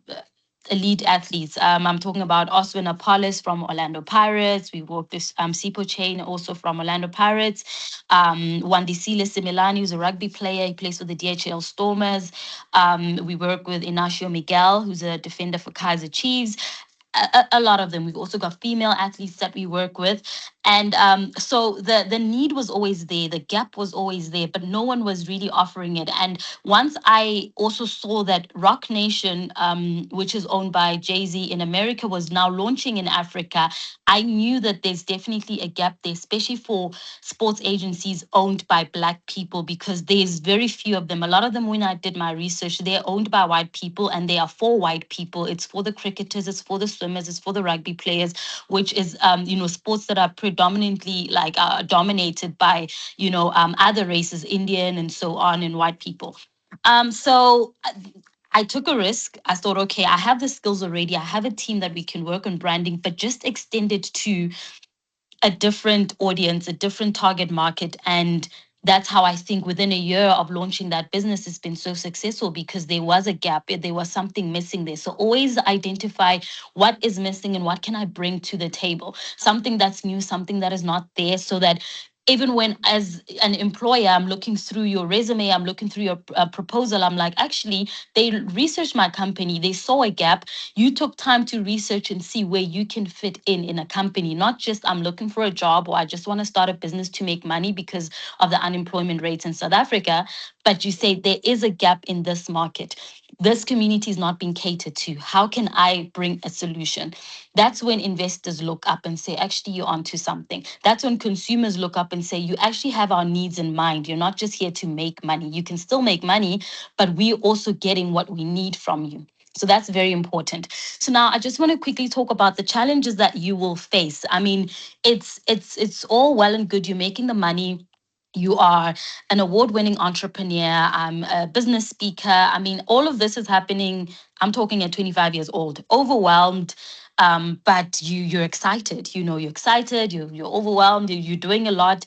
elite athletes. I'm talking about Oswin Apollos from Orlando Pirates. We worked with Sipo Chain, also from Orlando Pirates. Wandisile Similani, who's a rugby player. He plays for the DHL Stormers. We work with Inacio Miguel, who's a defender for Kaiser Chiefs. A lot of them. We've also got female athletes that we work with. And so the need was always there, the gap was always there, but no one was really offering it. And once I also saw that Rock Nation, which is owned by Jay-Z in America, was now launching in Africa, I knew that there's definitely a gap there, especially for sports agencies owned by Black people, because there's very few of them. A lot of them, when I did my research, they're owned by white people and they are for white people. It's for the cricketers, it's for the swimmers, it's for the rugby players, which is, sports that are predominantly like dominated by, other races, Indian and so on, and white people. So I took a risk. I thought, okay, I have the skills already. I have a team that we can work on branding, but just extend it to a different audience, a different target market. And that's how I think within a year of launching that business has been so successful, because there was a gap, there was something missing there. So always identify what is missing and what can I bring to the table, something that's new, something that is not there, so that even when as an employer, I'm looking through your resume, I'm looking through your proposal, I'm like, actually, they researched my company, they saw a gap, you took time to research and see where you can fit in a company, not just I'm looking for a job or I just want to start a business to make money because of the unemployment rates in South Africa, but you say there is a gap in this market. This community is not being catered to. How can I bring a solution? That's when investors look up and say, actually, you're onto something. That's when consumers look up and say, you actually have our needs in mind. You're not just here to make money. You can still make money, but we're also getting what we need from you. So that's very important. So now I just want to quickly talk about the challenges that you will face. I mean, it's all well and good. You're making the money. You are an award-winning entrepreneur. I'm a business speaker. I mean, all of this is happening. I'm talking at 25 years old, overwhelmed, but you're excited. You're excited. You're overwhelmed. You're doing a lot.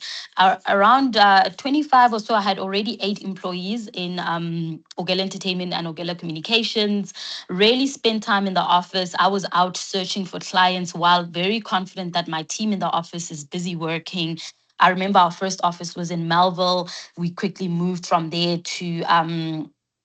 Around 25 or so, I had already 8 employees in Ogela Entertainment and Ogela Communications. Rarely spent time in the office. I was out searching for clients while very confident that my team in the office is busy working. I remember our first office was in Melville. We quickly moved from there to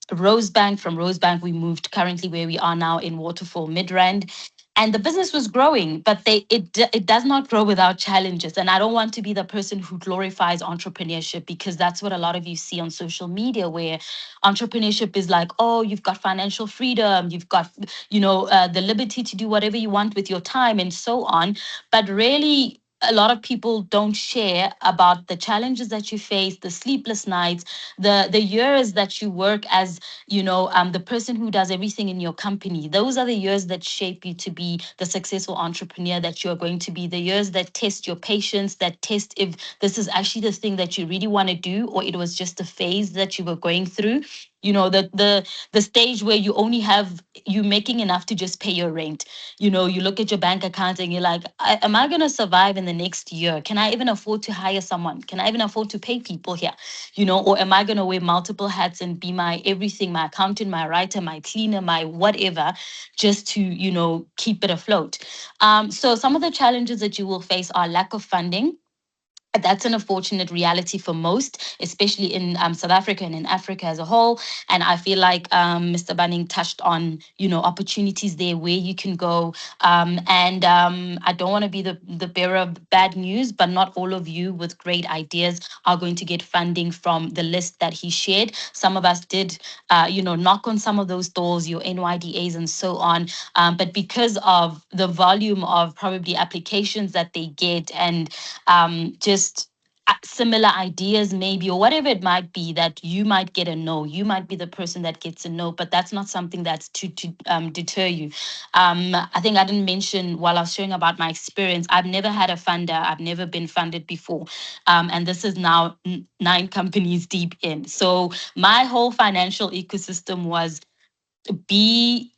Rosebank. From Rosebank, we moved currently where we are now in Waterfall Midrand. And the business was growing, but it does not grow without challenges. And I don't want to be the person who glorifies entrepreneurship, because that's what a lot of you see on social media, where entrepreneurship is like, oh, you've got financial freedom, you've got, the liberty to do whatever you want with your time and so on. But really, a lot of people don't share about the challenges that you face, the sleepless nights, the years that you work as, the person who does everything in your company. Those are the years that shape you to be the successful entrepreneur that you are going to be. The years that test your patience, that test if this is actually the thing that you really want to do, or it was just a phase that you were going through. The stage where you making enough to just pay your rent. You look at your bank account and you're like, am I going to survive in the next year? Can I even afford to hire someone? Can I even afford to pay people here? Or am I going to wear multiple hats and be my everything, my accountant, my writer, my cleaner, my whatever, just to, keep it afloat? So some of the challenges that you will face are lack of funding. That's an unfortunate reality for most, especially in South Africa and in Africa as a whole. And I feel like Mr. Bunning touched on, opportunities there where you can go. And I don't want to be the bearer of bad news, but not all of you with great ideas are going to get funding from the list that he shared. Some of us did, knock on some of those doors, your NYDAs and so on. But because of the volume of probably applications that they get, and just similar ideas maybe, or whatever it might be, that you might get a no, you might be the person that gets a no, but that's not something that's to deter you. I think I didn't mention while I was sharing about my experience, I've never had a funder, I've never been funded before, and this is now 9 companies deep in. So my whole financial ecosystem was be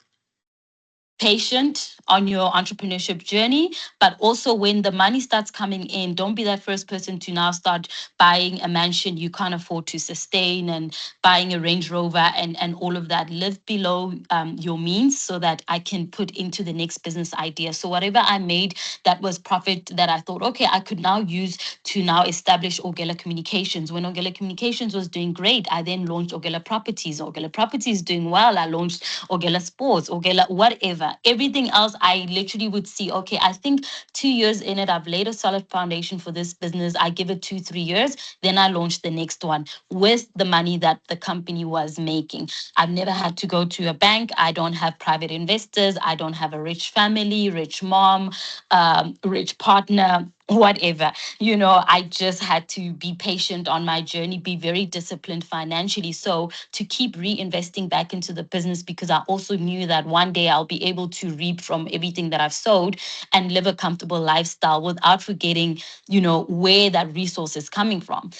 patient on your entrepreneurship journey, but also when the money starts coming in, don't be that first person to now start buying a mansion you can't afford to sustain and buying a Range Rover and all of that. Live below your means so that I can put into the next business idea. So whatever I made that was profit that I thought, okay, I could now use to now establish Ogela Communications. When Ogela Communications was doing great, I then launched Ogela Properties. Ogela Properties doing well, I launched Ogela Sports, Ogela whatever. Everything else, I literally would see, okay, I think 2 years in it, I've laid a solid foundation for this business. I give it 2-3 years, then I launch the next one with the money that the company was making. I've never had to go to a bank. I don't have private investors. I don't have a rich family, rich mom, rich partner, whatever. I just had to be patient on my journey, be very disciplined financially. So to keep reinvesting back into the business, because I also knew that one day I'll be able to reap from everything that I've sowed and live a comfortable lifestyle without forgetting, where that resource is coming from.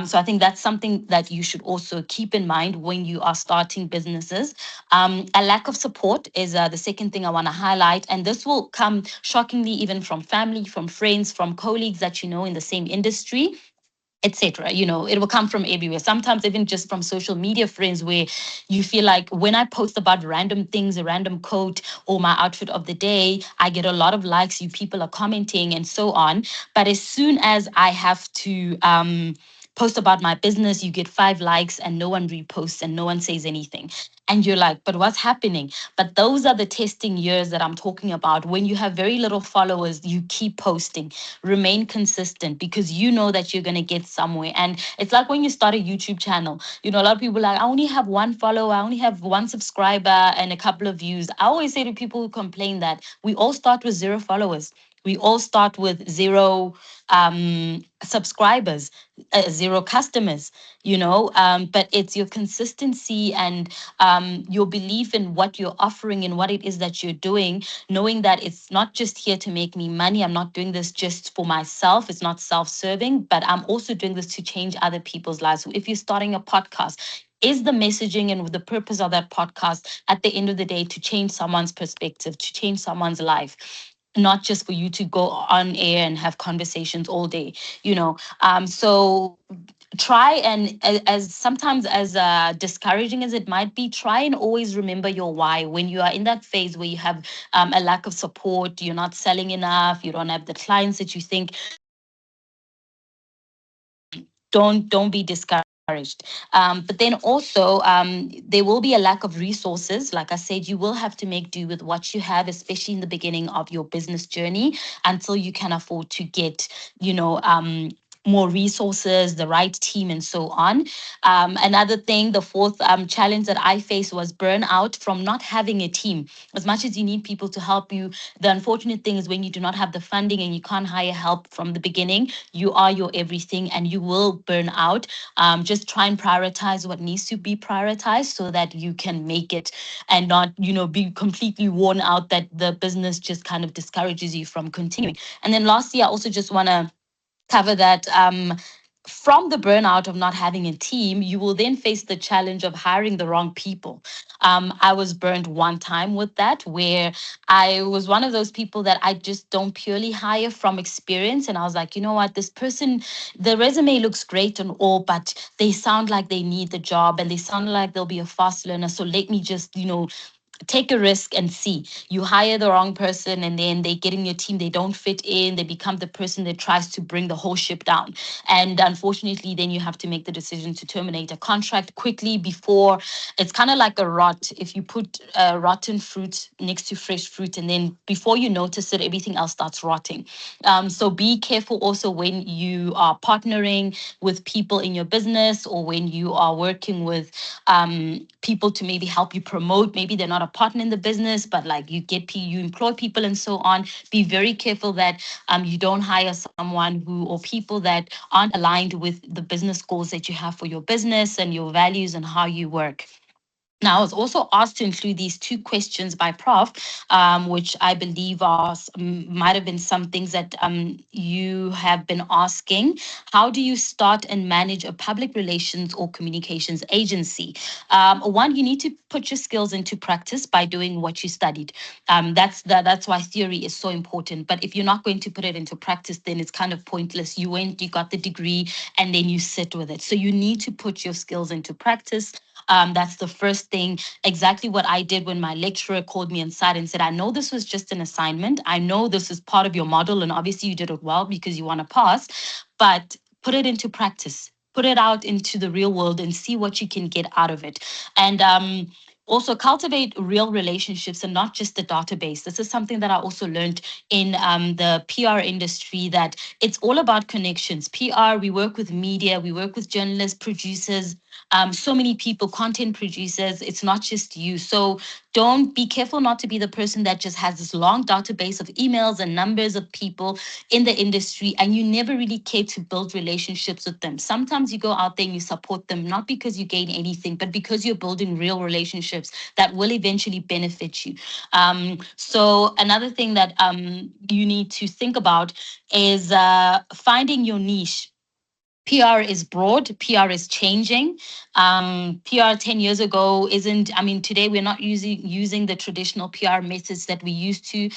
So I think that's something that you should also keep in mind when you are starting businesses. A lack of support is the second thing I want to highlight. And this will come shockingly even from family, from friends, from colleagues that you know in the same industry, etc. It will come from everywhere. Sometimes even just from social media friends, where you feel like when I post about random things, a random quote or my outfit of the day, I get a lot of likes, you people are commenting and so on. But as soon as I have to post about my business, you get 5 likes and no one reposts and no one says anything. And you're like, but what's happening? But those are the testing years that I'm talking about. When you have very little followers, you keep posting, remain consistent, because you know that you're going to get somewhere. And it's like when you start a YouTube channel, a lot of people are like, I only have 1 follower, I only have 1 subscriber and a couple of views. I always say to people who complain that we all start with 0 followers. We all start with 0 subscribers, 0 customers, but it's your consistency and your belief in what you're offering and what it is that you're doing, knowing that it's not just here to make me money. I'm not doing this just for myself. It's not self-serving, but I'm also doing this to change other people's lives. So if you're starting a podcast, is the messaging and the purpose of that podcast at the end of the day to change someone's perspective, to change someone's life? Not just for you to go on air and have conversations all day, so try and as sometimes as discouraging as it might be, try and always remember your why when you are in that phase where you have a lack of support, you're not selling enough, you don't have the clients that you think. Don't be discouraged. But then also, there will be a lack of resources. Like I said, you will have to make do with what you have, especially in the beginning of your business journey, until you can afford to get, more resources, the right team, and so on. Another thing, the fourth challenge that I faced was burnout from not having a team. As much as you need people to help you, the unfortunate thing is when you do not have the funding and you can't hire help from the beginning, you are your everything and you will burn out. Just try and prioritize what needs to be prioritized so that you can make it and not, be completely worn out that the business just kind of discourages you from continuing. And then lastly, I also just want to cover that from the burnout of not having a team, you will then face the challenge of hiring the wrong people. I was burned one time with that, where I was one of those people that I just don't purely hire from experience. And I was like, you know what, this person, the resume looks great and all, but they sound like they need the job and they sound like they'll be a fast learner. So let me just, take a risk and see. You hire the wrong person and then they get in your team, they don't fit in, they become the person that tries to bring the whole ship down. And unfortunately, then you have to make the decision to terminate a contract quickly before it's kind of like a rot. If you put rotten fruit next to fresh fruit and then before you notice it, everything else starts rotting. So be careful also when you are partnering with people in your business or when you are working with people to maybe help you promote. Maybe they're not a partner in the business, but like you employ people and so on. Be very careful that you don't hire someone who or people that aren't aligned with the business goals that you have for your business and your values and how you work. Now, I was also asked to include these two questions by Prof, which I believe might have been some things that you have been asking. How do you start and manage a public relations or communications agency? One, you need to put your skills into practice by doing what you studied. That's why theory is so important. But if you're not going to put it into practice, then it's kind of pointless. You got the degree, and then you sit with it. So you need to put your skills into practice. That's the first thing. Exactly what I did when my lecturer called me inside and said, I know this was just an assignment. I know this is part of your model, and obviously you did it well because you want to pass, but put it into practice. Put it out into the real world and see what you can get out of it. And also cultivate real relationships and not just the database. This is something that I also learned in the PR industry, that it's all about connections. PR, we work with media, we work with journalists, producers, so many people, content producers. It's not just you. So don't be careful not to be the person that just has this long database of emails and numbers of people in the industry and you never really care to build relationships with them. Sometimes you go out there and you support them, not because you gain anything, but because you're building real relationships that will eventually benefit you. So another thing that you need to think about is finding your niche. PR is broad, PR is changing. PR 10 years ago today we're not using the traditional PR methods that we used to,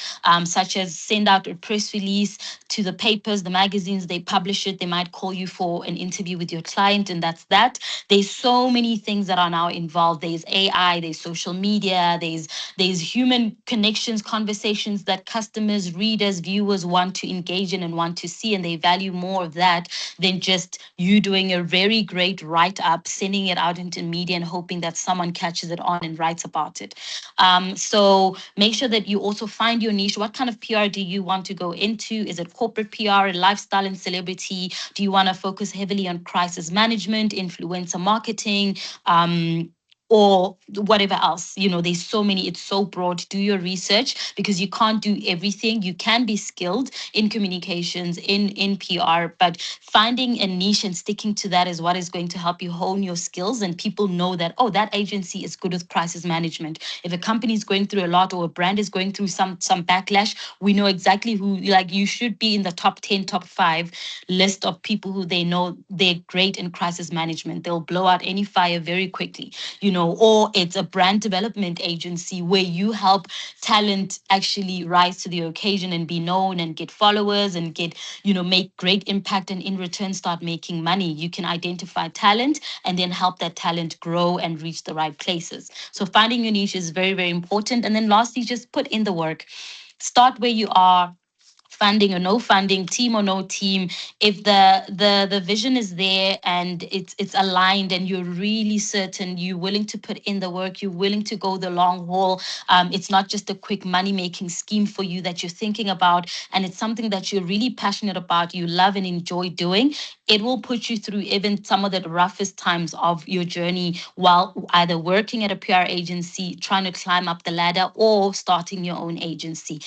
such as send out a press release to the papers, the magazines, they publish it, they might call you for an interview with your client, and that's that. There's so many things that are now involved. There's AI, there's social media, there's human connections, conversations that customers, readers, viewers want to engage in and want to see, and they value more of that than just you doing a very great write-up, sending it out into media and hoping that someone catches it on and writes about it. So make sure that you also find your niche. What kind of PR do you want to go into? Is it corporate PR, lifestyle and celebrity? Do you want to focus heavily on crisis management, influencer marketing? Or whatever else, there's so many, it's so broad. Do your research because you can't do everything. You can be skilled in communications, in PR, but finding a niche and sticking to that is what is going to help you hone your skills. And people know that, oh, that agency is good with crisis management. If a company is going through a lot or a brand is going through some backlash, we know exactly who, like you should be in the top 10, top 5 list of people who they know they're great in crisis management. They'll blow out any fire very quickly. Or it's a brand development agency where you help talent actually rise to the occasion and be known and get followers and get, make great impact and in return start making money. You can identify talent and then help that talent grow and reach the right places. So finding your niche is very, very important. And then lastly, just put in the work. Start where you are. funding or no funding, team or no team, if the vision is there and it's aligned and you're really certain, you're willing to put in the work, you're willing to go the long haul, it's not just a quick money making scheme for you that you're thinking about, and it's something that you're really passionate about, you love and enjoy doing, it will put you through even some of the roughest times of your journey while either working at a PR agency, trying to climb up the ladder, or starting your own agency.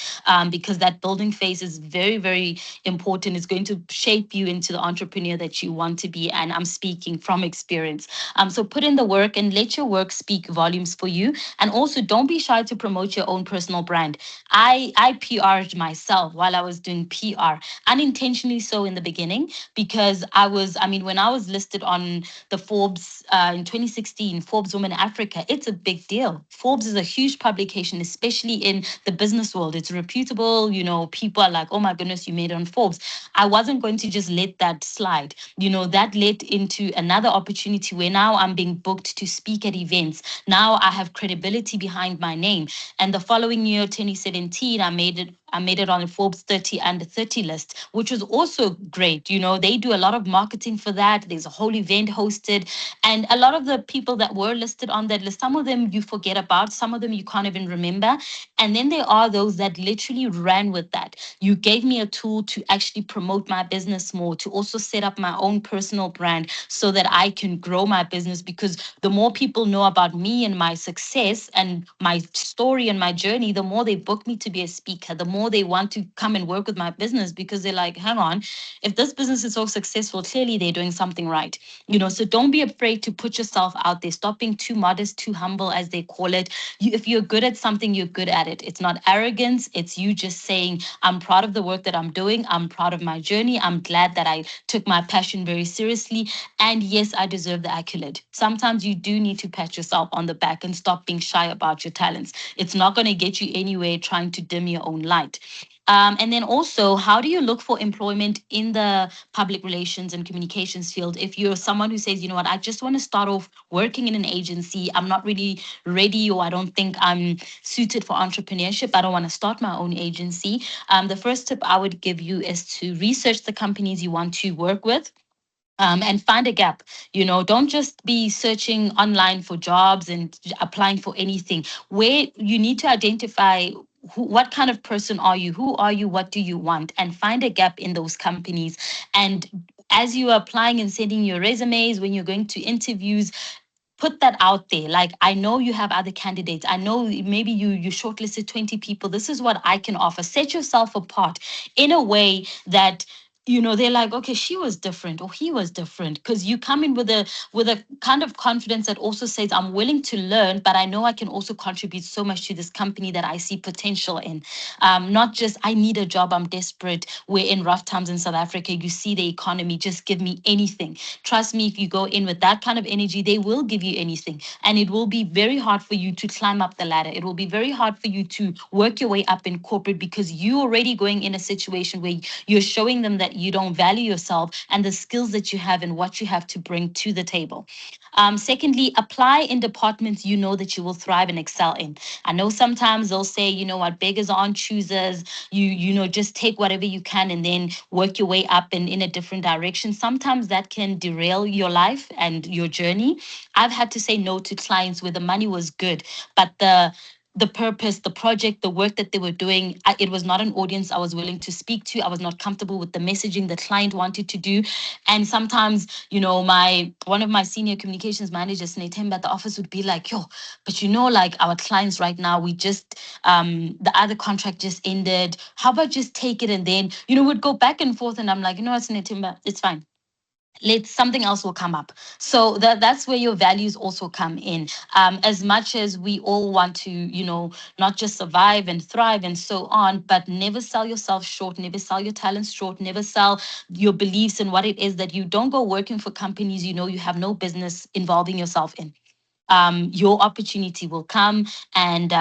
Because that building phase is very, very important. It's going to shape you into the entrepreneur that you want to be. And I'm speaking from experience. So put in the work and let your work speak volumes for you. And also don't be shy to promote your own personal brand. I PR'd myself while I was doing PR, unintentionally so in the beginning, because when I was listed on the Forbes in 2016, Forbes Women Africa, it's a big deal. Forbes is a huge publication, especially in the business world. It's reputable, people are like, oh my goodness, you made it on Forbes. I wasn't going to just let that slide. That led into another opportunity where now I'm being booked to speak at events. Now I have credibility behind my name. And the following year, 2017, I made it on the Forbes 30 under 30 list, which was also great. They do a lot of marketing for that. There's a whole event hosted. And a lot of the people that were listed on that list, some of them you forget about, some of them you can't even remember. And then there are those that literally ran with that. You gave me a tool to actually promote my business more, to also set up my own personal brand so that I can grow my business, because the more people know about me and my success and my story and my journey, the more they book me to be a speaker, the more they want to come and work with my business, because they're like, hang on, if this business is so successful, clearly they're doing something right. So don't be afraid to put yourself out there. Stop being too modest, too humble, as they call it. If you're good at something, you're good at it. It's not arrogance. It's you just saying, I'm proud of the work that I'm doing. I'm proud of my journey. I'm glad that I took my passion very seriously. And yes, I deserve the accolade. Sometimes you do need to pat yourself on the back and stop being shy about your talents. It's not going to get you anywhere trying to dim your own light. And then also, how do you look for employment in the public relations and communications field? If you're someone who says, you know what, I just want to start off working in an agency, I'm not really ready, or I don't think I'm suited for entrepreneurship, I don't want to start my own agency. The first tip I would give you is to research the companies you want to work with. And find a gap. Don't just be searching online for jobs and applying for anything. Where you need to identify what kind of person are you? Who are you? What do you want? And find a gap in those companies. And as you are applying and sending your resumes, when you're going to interviews, put that out there. Like, I know you have other candidates. I know maybe you shortlisted 20 people. This is what I can offer. Set yourself apart in a way that they're like, okay, she was different or he was different, because you come in with a kind of confidence that also says, I'm willing to learn, but I know I can also contribute so much to this company that I see potential in. Not just, I need a job, I'm desperate. We're in rough times in South Africa. You see the economy, just give me anything. Trust me, if you go in with that kind of energy, they will give you anything. And it will be very hard for you to climb up the ladder. It will be very hard for you to work your way up in corporate, because you're already going in a situation where you're showing them that you don't value yourself and the skills that you have and what you have to bring to the table. Secondly, apply in departments you know that you will thrive and excel in. I know sometimes they'll say, you know what, beggars aren't choosers. Just take whatever you can and then work your way up and in a different direction. Sometimes that can derail your life and your journey. I've had to say no to clients where the money was good, but the purpose, the project, the work that they were doing, it was not an audience I was willing to speak to. I was not comfortable with the messaging the client wanted to do. And sometimes, one of my senior communications managers, Netemba, at the office would be like, yo, but like our clients right now, we just, the other contract just ended. How about just take it? And then, we'd go back and forth. And I'm like, it's Netemba, it's fine. Something else will come up. So that's where your values also come in. As much as we all want to, not just survive and thrive and so on, but never sell yourself short, never sell your talents short, never sell your beliefs and what it is that you don't go working for companies you have no business involving yourself in. your opportunity will come. And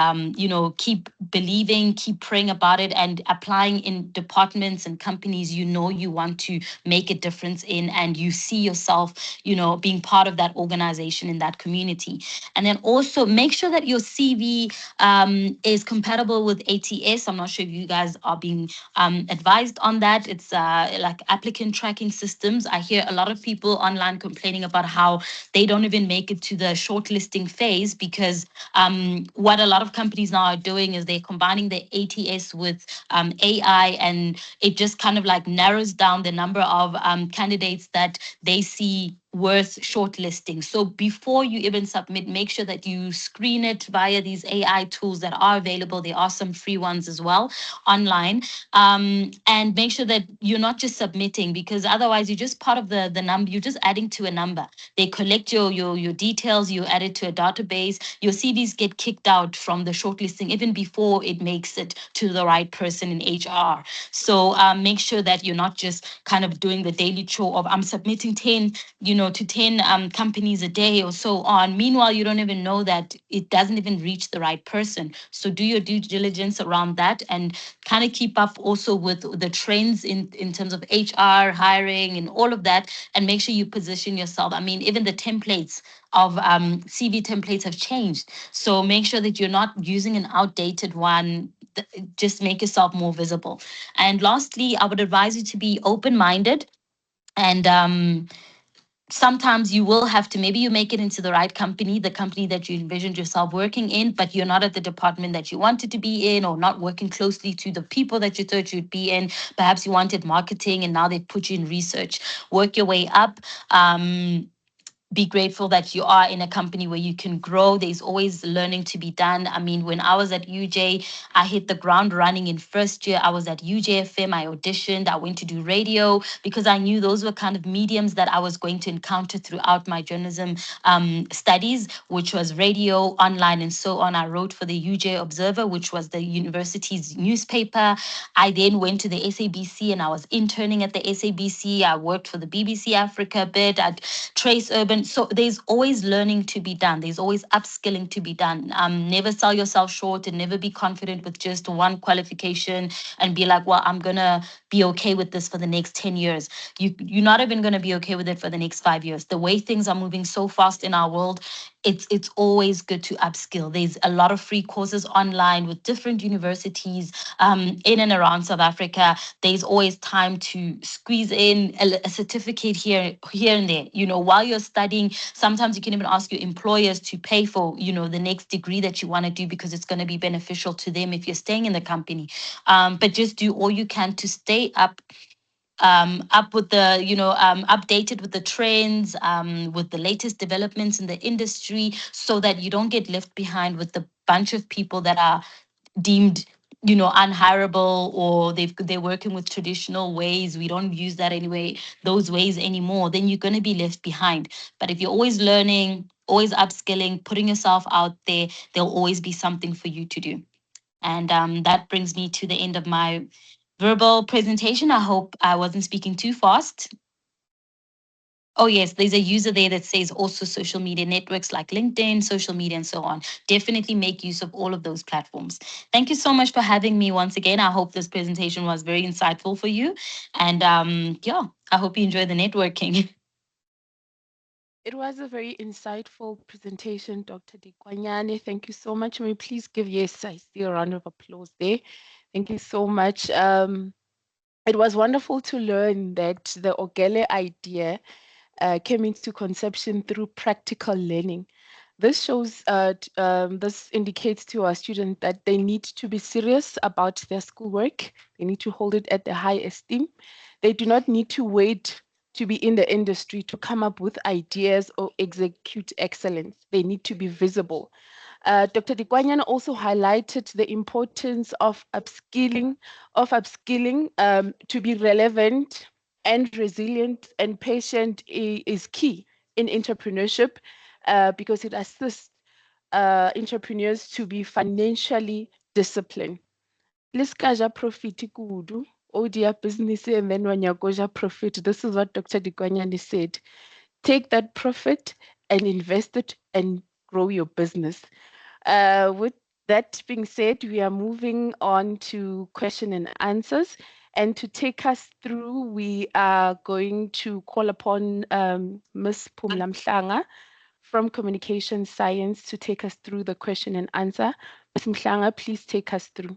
keep believing, keep praying about it, and applying in departments and companies you want to make a difference in, and you see yourself being part of that organization, in that community. And then also make sure that your CV is compatible with ATS. I'm not sure if you guys are being advised on that. It's like applicant tracking systems. I hear a lot of people online complaining about how they don't even make it to the shortlisting phase, because what a lot of companies now are doing is they're combining the ATS with AI, and it just kind of like narrows down the number of candidates that they see worth shortlisting. So before you even submit, make sure that you screen it via these AI tools that are available. There are some free ones as well online. And make sure that you're not just submitting, because otherwise you're just part of the number. You're just adding to a number. They collect your details, you add it to a database. Your CVs get kicked out from the shortlisting even before it makes it to the right person in HR. So make sure that you're not just kind of doing the daily chore of I'm submitting 10 to 10 companies a day or so on. Meanwhile, you don't even know that it doesn't even reach the right person. So do your due diligence around that, and kind of keep up also with the trends in terms of HR, hiring, and all of that, and make sure you position yourself. I mean, even the templates of CV templates have changed. So make sure that you're not using an outdated one. Just make yourself more visible. And lastly, I would advise you to be open-minded. And sometimes you will have to, maybe you make it into the right company, the company that you envisioned yourself working in, but you're not at the department that you wanted to be in, or not working closely to the people that you thought you'd be in. Perhaps you wanted marketing and now they put you in research. Work your way up. Be grateful that you are in a company where you can grow. There's always learning to be done. I mean, when I was at UJ, I hit the ground running in first year. I was at UJFM, I auditioned, I went to do radio, because I knew those were kind of mediums that I was going to encounter throughout my journalism studies, which was radio, online, and so on. I wrote for the UJ Observer, which was the university's newspaper. I then went to the SABC and I was interning at the SABC. I worked for the BBC Africa a bit. I'd Trace Urban. So there's always learning to be done. There's always upskilling to be done. Never sell yourself short, and never be confident with just one qualification and be like, well, I'm going to be okay with this for the next 10 years. You're not even going to be okay with it for the next 5 years. The way things are moving so fast in our world, it's always good to upskill. There's a lot of free courses online with different universities in and around South Africa. There's always time to squeeze in a certificate here and there. While you're studying, sometimes you can even ask your employers to pay for, the next degree that you want to do, because it's going to be beneficial to them if you're staying in the company. But just do all you can to stay up with the, updated with the trends, with the latest developments in the industry, so that you don't get left behind with the bunch of people that are deemed unhireable, or they're working with traditional ways. We don't use that anyway, those ways anymore. Then you're going to be left behind. But if you're always learning, always upskilling, putting yourself out there, there'll always be something for you to do. And that brings me to the end of my verbal presentation. I hope I wasn't speaking too fast. Oh, yes, there's a user there that says also social media networks like LinkedIn, social media, and so on. Definitely make use of all of those platforms. Thank you so much for having me once again. I hope this presentation was very insightful for you. And yeah, I hope you enjoy the networking. It was a very insightful presentation, Dr. Dikwanyane. Thank you so much. May we please give, yes, I see a round of applause there. Thank you so much. It was wonderful to learn that the Ogele idea came into conception through practical learning. This shows, this indicates to our students that they need to be serious about their schoolwork. They need to hold it at the high esteem. They do not need to wait to be in the industry to come up with ideas or execute excellence. They need to be visible. Dr. Dikwanyana also highlighted the importance of upskilling to be relevant and resilient and patient is key in entrepreneurship because it assists entrepreneurs to be financially disciplined. Liskaja profit kudu, odia business and then when you goja profit. This is what Dr. Dikwanyani said. Take that profit and invest it and grow your business. With that being said, we are moving on to question and answers. And to take us through, we are going to call upon Ms. Pumla Mhlanga from Communication Science to take us through the question and answer. Ms. Mhlanga, please take us through.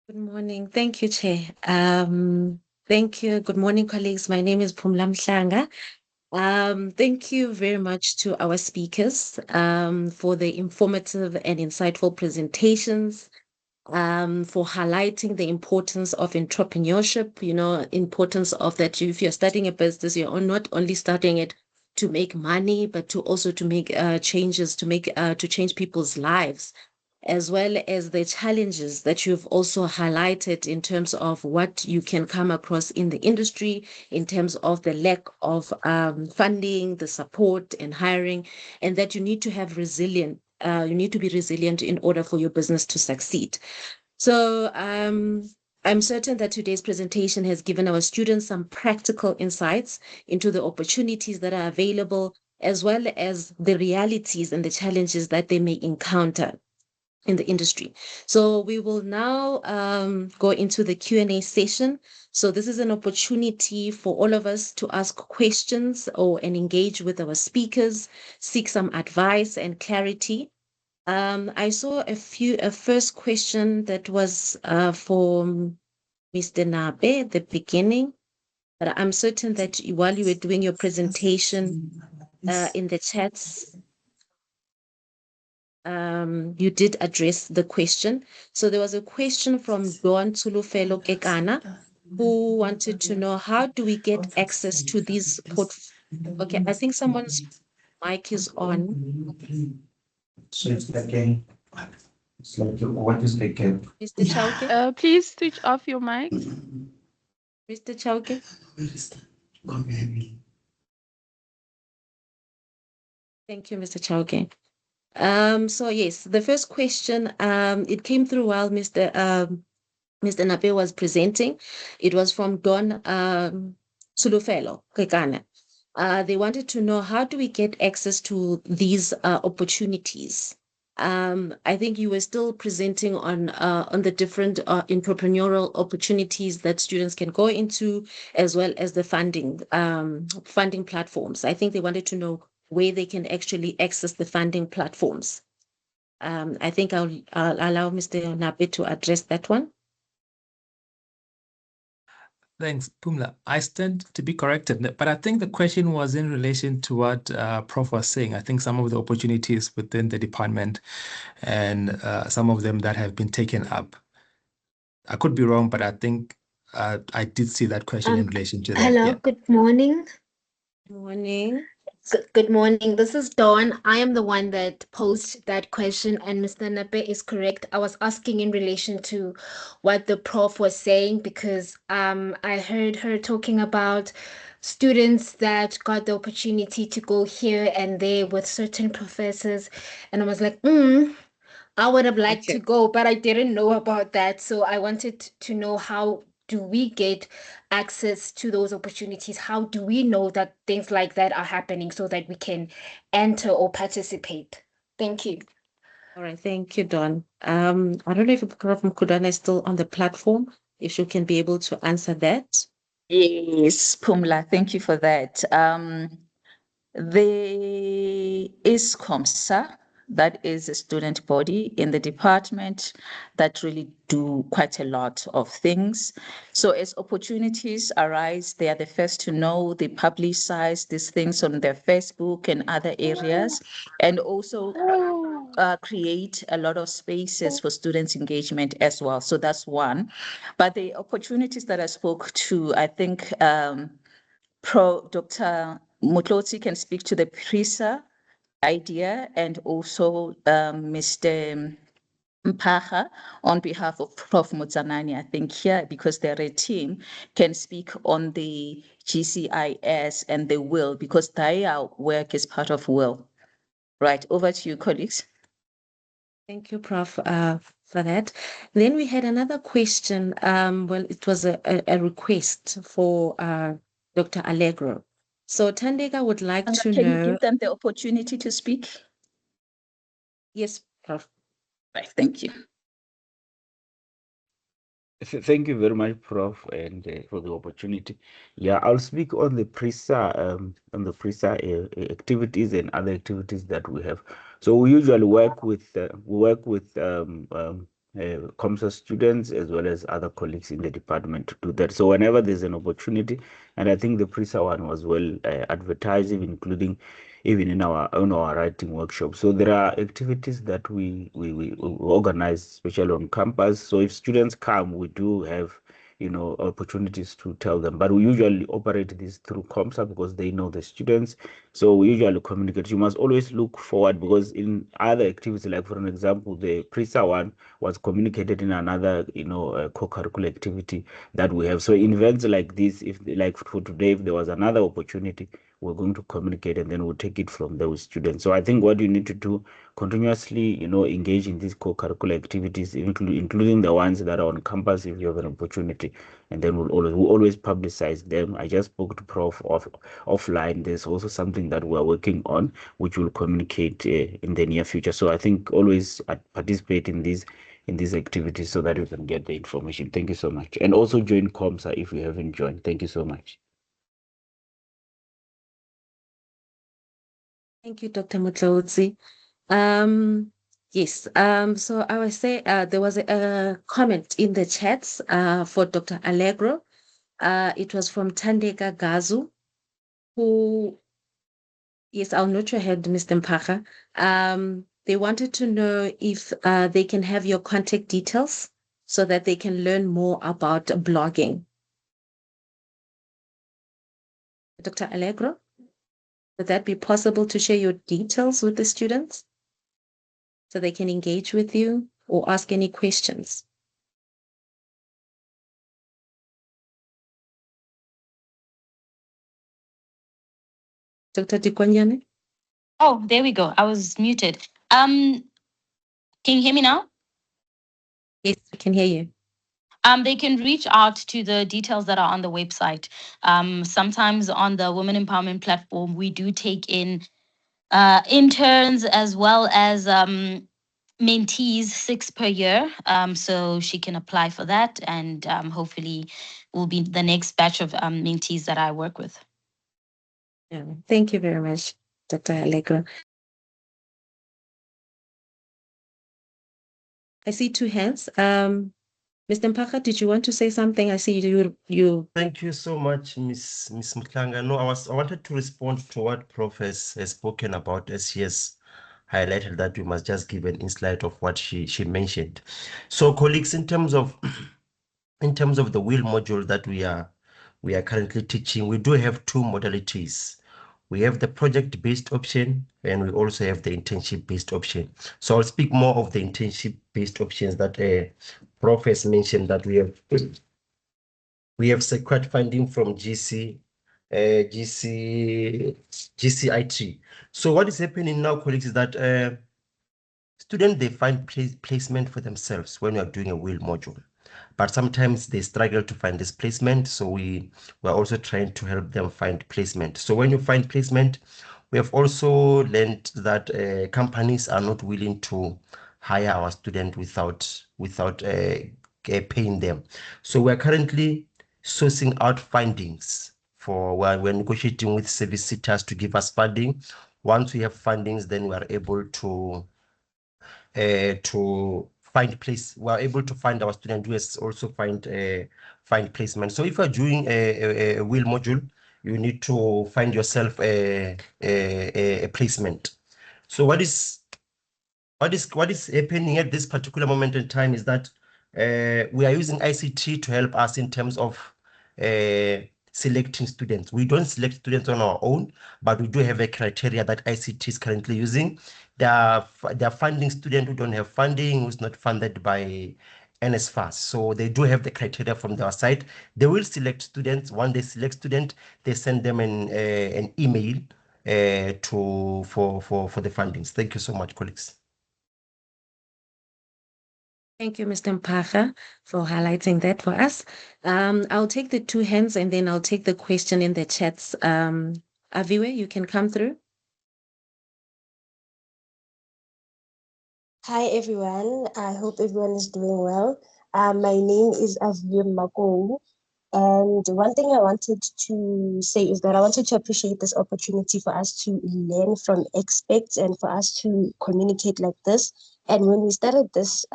Good morning. Thank you, Chair. Thank you. Good morning, colleagues. My name is Pumla Mhlanga. Thank you very much to our speakers for the informative and insightful presentations, for highlighting the importance of entrepreneurship, importance of that if you're starting a business, you're not only starting it to make money, but to also to make changes, to change people's lives, as well as the challenges that you've also highlighted in terms of what you can come across in the industry, in terms of the lack of funding, the support and hiring, and that you need to have you need to be resilient in order for your business to succeed. So I'm certain that today's presentation has given our students some practical insights into the opportunities that are available, as well as the realities and the challenges that they may encounter in the industry. So we will now go into the Q&A session. So this is an opportunity for all of us to ask questions and engage with our speakers, seek some advice and clarity. I saw a first question that was for Mr. Nabe at the beginning, but I'm certain that while you were doing your presentation in the chats, you did address the question. So there was a question from Don Tulufelo Kekana, who wanted to know, how do we get access to these Okay, I think someone's mic is on. So it's like what is the gap? Mr. Chauke? Please switch off your mic. Mr. Chauke? Thank you, Mr. Chauke. So yes, the first question, it came through while Mr. Nape was presenting. It was from Don Sulufelo Kekana. They wanted to know, how do we get access to these opportunities? I think you were still presenting on the different entrepreneurial opportunities that students can go into, as well as the funding platforms. I think they wanted to know where they can actually access the funding platforms. I think I'll allow Mr. Nape to address that one. Thanks, Pumla. I stand to be corrected, but I think the question was in relation to what Prof was saying. I think some of the opportunities within the department and some of them that have been taken up. I could be wrong, but I think I did see that question in relation to that. Hello, Yeah. good morning. Good morning. Good morning. This is Dawn. I am the one that posed that question, and Mr. Nape is correct. I was asking in relation to what the prof was saying, because I heard her talking about students that got the opportunity to go here and there with certain professors, and I was like, I would have liked to go, but I didn't know about that. So I wanted to know, how do we get access to those opportunities? How do we know that things like that are happening so that we can enter or participate? Thank you. All right, thank you, Dawn. I don't know if Prof. Mkudana is still on the platform, if she can be able to answer that. Yes, Pumla, thank you for that. There is COMSA, that is a student body in the department that really do quite a lot of things. So as opportunities arise, they are the first to know. They publicize these things on their Facebook and other areas, and also create a lot of spaces for students' engagement as well. So that's one. But the opportunities that I spoke to, I think Dr. Mutlotsi can speak to the PRISA idea, and also Mr. Mpaha on behalf of Prof. Mutsanani, I think here, because they're a team, can speak on the GCIS and the will, because their work is part of will. Right, over to you, colleagues. Thank you, Prof, for that. Then we had another question. Well, it was a request for Dr. Allegro. So Thandeka would like to Can you know. give them the opportunity to speak? Yes, Prof. Right, thank you. Thank you very much, Prof, and for the opportunity. Yeah, I'll speak on the PRISA activities and other activities that we have. So we usually work with COMSA students as well as other colleagues in the department to do that. So whenever there's an opportunity, and I think the PRISA one was well advertised, including even in our writing workshop. So there are activities that we organize, especially on campus. So if students come, we do have opportunities to tell them, but we usually operate this through COMSA because they know the students. So we usually communicate. You must always look forward, because in other activities, like for an example, the PRISA one was communicated in another co-curricular activity that we have. So in events like this, if like for today, if there was another opportunity, we're going to communicate, and then we'll take it from there with students. So I think what you need to do continuously, engage in these co-curricular activities, including the ones that are on campus if you have an opportunity, and then we'll always publicize them. I just spoke to Prof offline. There's also something that we're working on, which will communicate in the near future. So I think always participate in these activities so that you can get the information. Thank you so much. And also join COMSA if you haven't joined. Thank you so much. Thank you, Dr. Mutlotsi. Yes, so I would say there was a comment in the chats for Dr. Allegro. It was from Thandeka Gazu, who, yes, I'll note your head, Mr. Mpacha. They wanted to know if they can have your contact details so that they can learn more about blogging. Dr. Allegro, would that be possible to share your details with the students so they can engage with you or ask any questions? Dr. Dikwanyane? Oh, there we go. I was muted. Can you hear me now? Yes, I can hear you. They can reach out to the details that are on the website. Sometimes on the Women Empowerment platform, we do take in interns as well as mentees, 6 per year. So she can apply for that, and hopefully will be the next batch of mentees that I work with. Yeah, thank you very much, Dr. Allegro. I see 2 hands. Mr. Mpacha, did you want to say something? I see you. Thank you so much, Miss Mutlanga. No, I wanted to respond to what Prof has spoken about, as she has highlighted that we must just give an insight of what she mentioned. So, colleagues, in terms of the wheel module that we are currently teaching, we do have 2 modalities. We have the project-based option, and we also have the internship-based option. So I'll speak more of the internship-based options that Prof has mentioned, that we have secured funding from GCIT. So what is happening now, colleagues, is that students, they find placement for themselves when we are doing a wheel module. But sometimes they struggle to find this placement, so we're also trying to help them find placement. So when you find placement, we have also learned that companies are not willing to hire our student without paying them. So we're currently sourcing out fundings we're negotiating with service seekers to give us funding. Once we have fundings, then we are able to we're able to find our student who has also find placement. So if you're doing a wheel module, you need to find yourself a placement. So what is happening at this particular moment in time is that we are using ICT to help us in terms of selecting students. We don't select students on our own, but we do have a criteria that ICT is currently using. They are funding students who don't have funding, who's not funded by NSFAS. So they do have the criteria from their side. They will select students. When they select student, they send them an email for the fundings. Thank you so much, colleagues. Thank you, Mr. Mpacha, for highlighting that for us. I'll take the 2 hands and then I'll take the question in the chats Aviwe, you can come through. Hi everyone, I hope everyone is doing well. My name is Avim Makou, and one thing I wanted to say is that I wanted to appreciate this opportunity for us to learn from experts and for us to communicate like this. And when we started this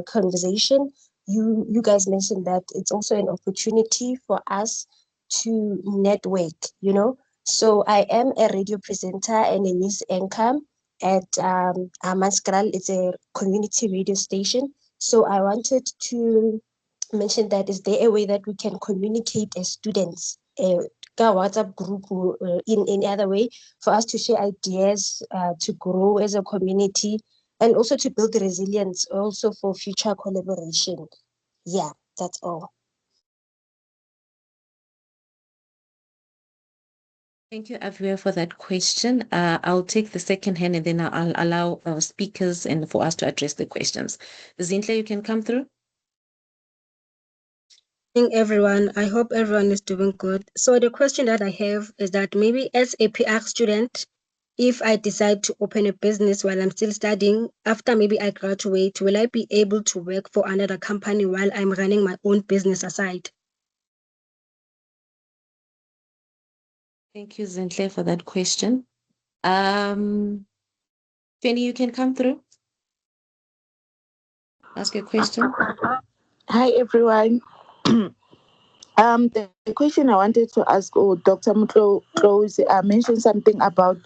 conversation, you guys mentioned that it's also an opportunity for us to network, you know. So I am a radio presenter and a news anchor at Amaskral. It's a community radio station. So I wanted to mention that is there a way that we can communicate as students, WhatsApp group, in any other way for us to share ideas, to grow as a community, and also to build resilience also for future collaboration. Yeah, that's all. Thank you, Avia, for that question. I'll take the second hand and then I'll allow our speakers and for us to address the questions. Zintle, you can come through. Everyone, I hope everyone is doing good. So the question that I have is that maybe as a PR student, if I decide to open a business while I'm still studying, after maybe I graduate, will I be able to work for another company while I'm running my own business aside? Thank you, Zintle, for that question. Fanny, you can come through. Ask your question. Hi, everyone. The question I wanted to ask, Dr. Mutlo mentioned something about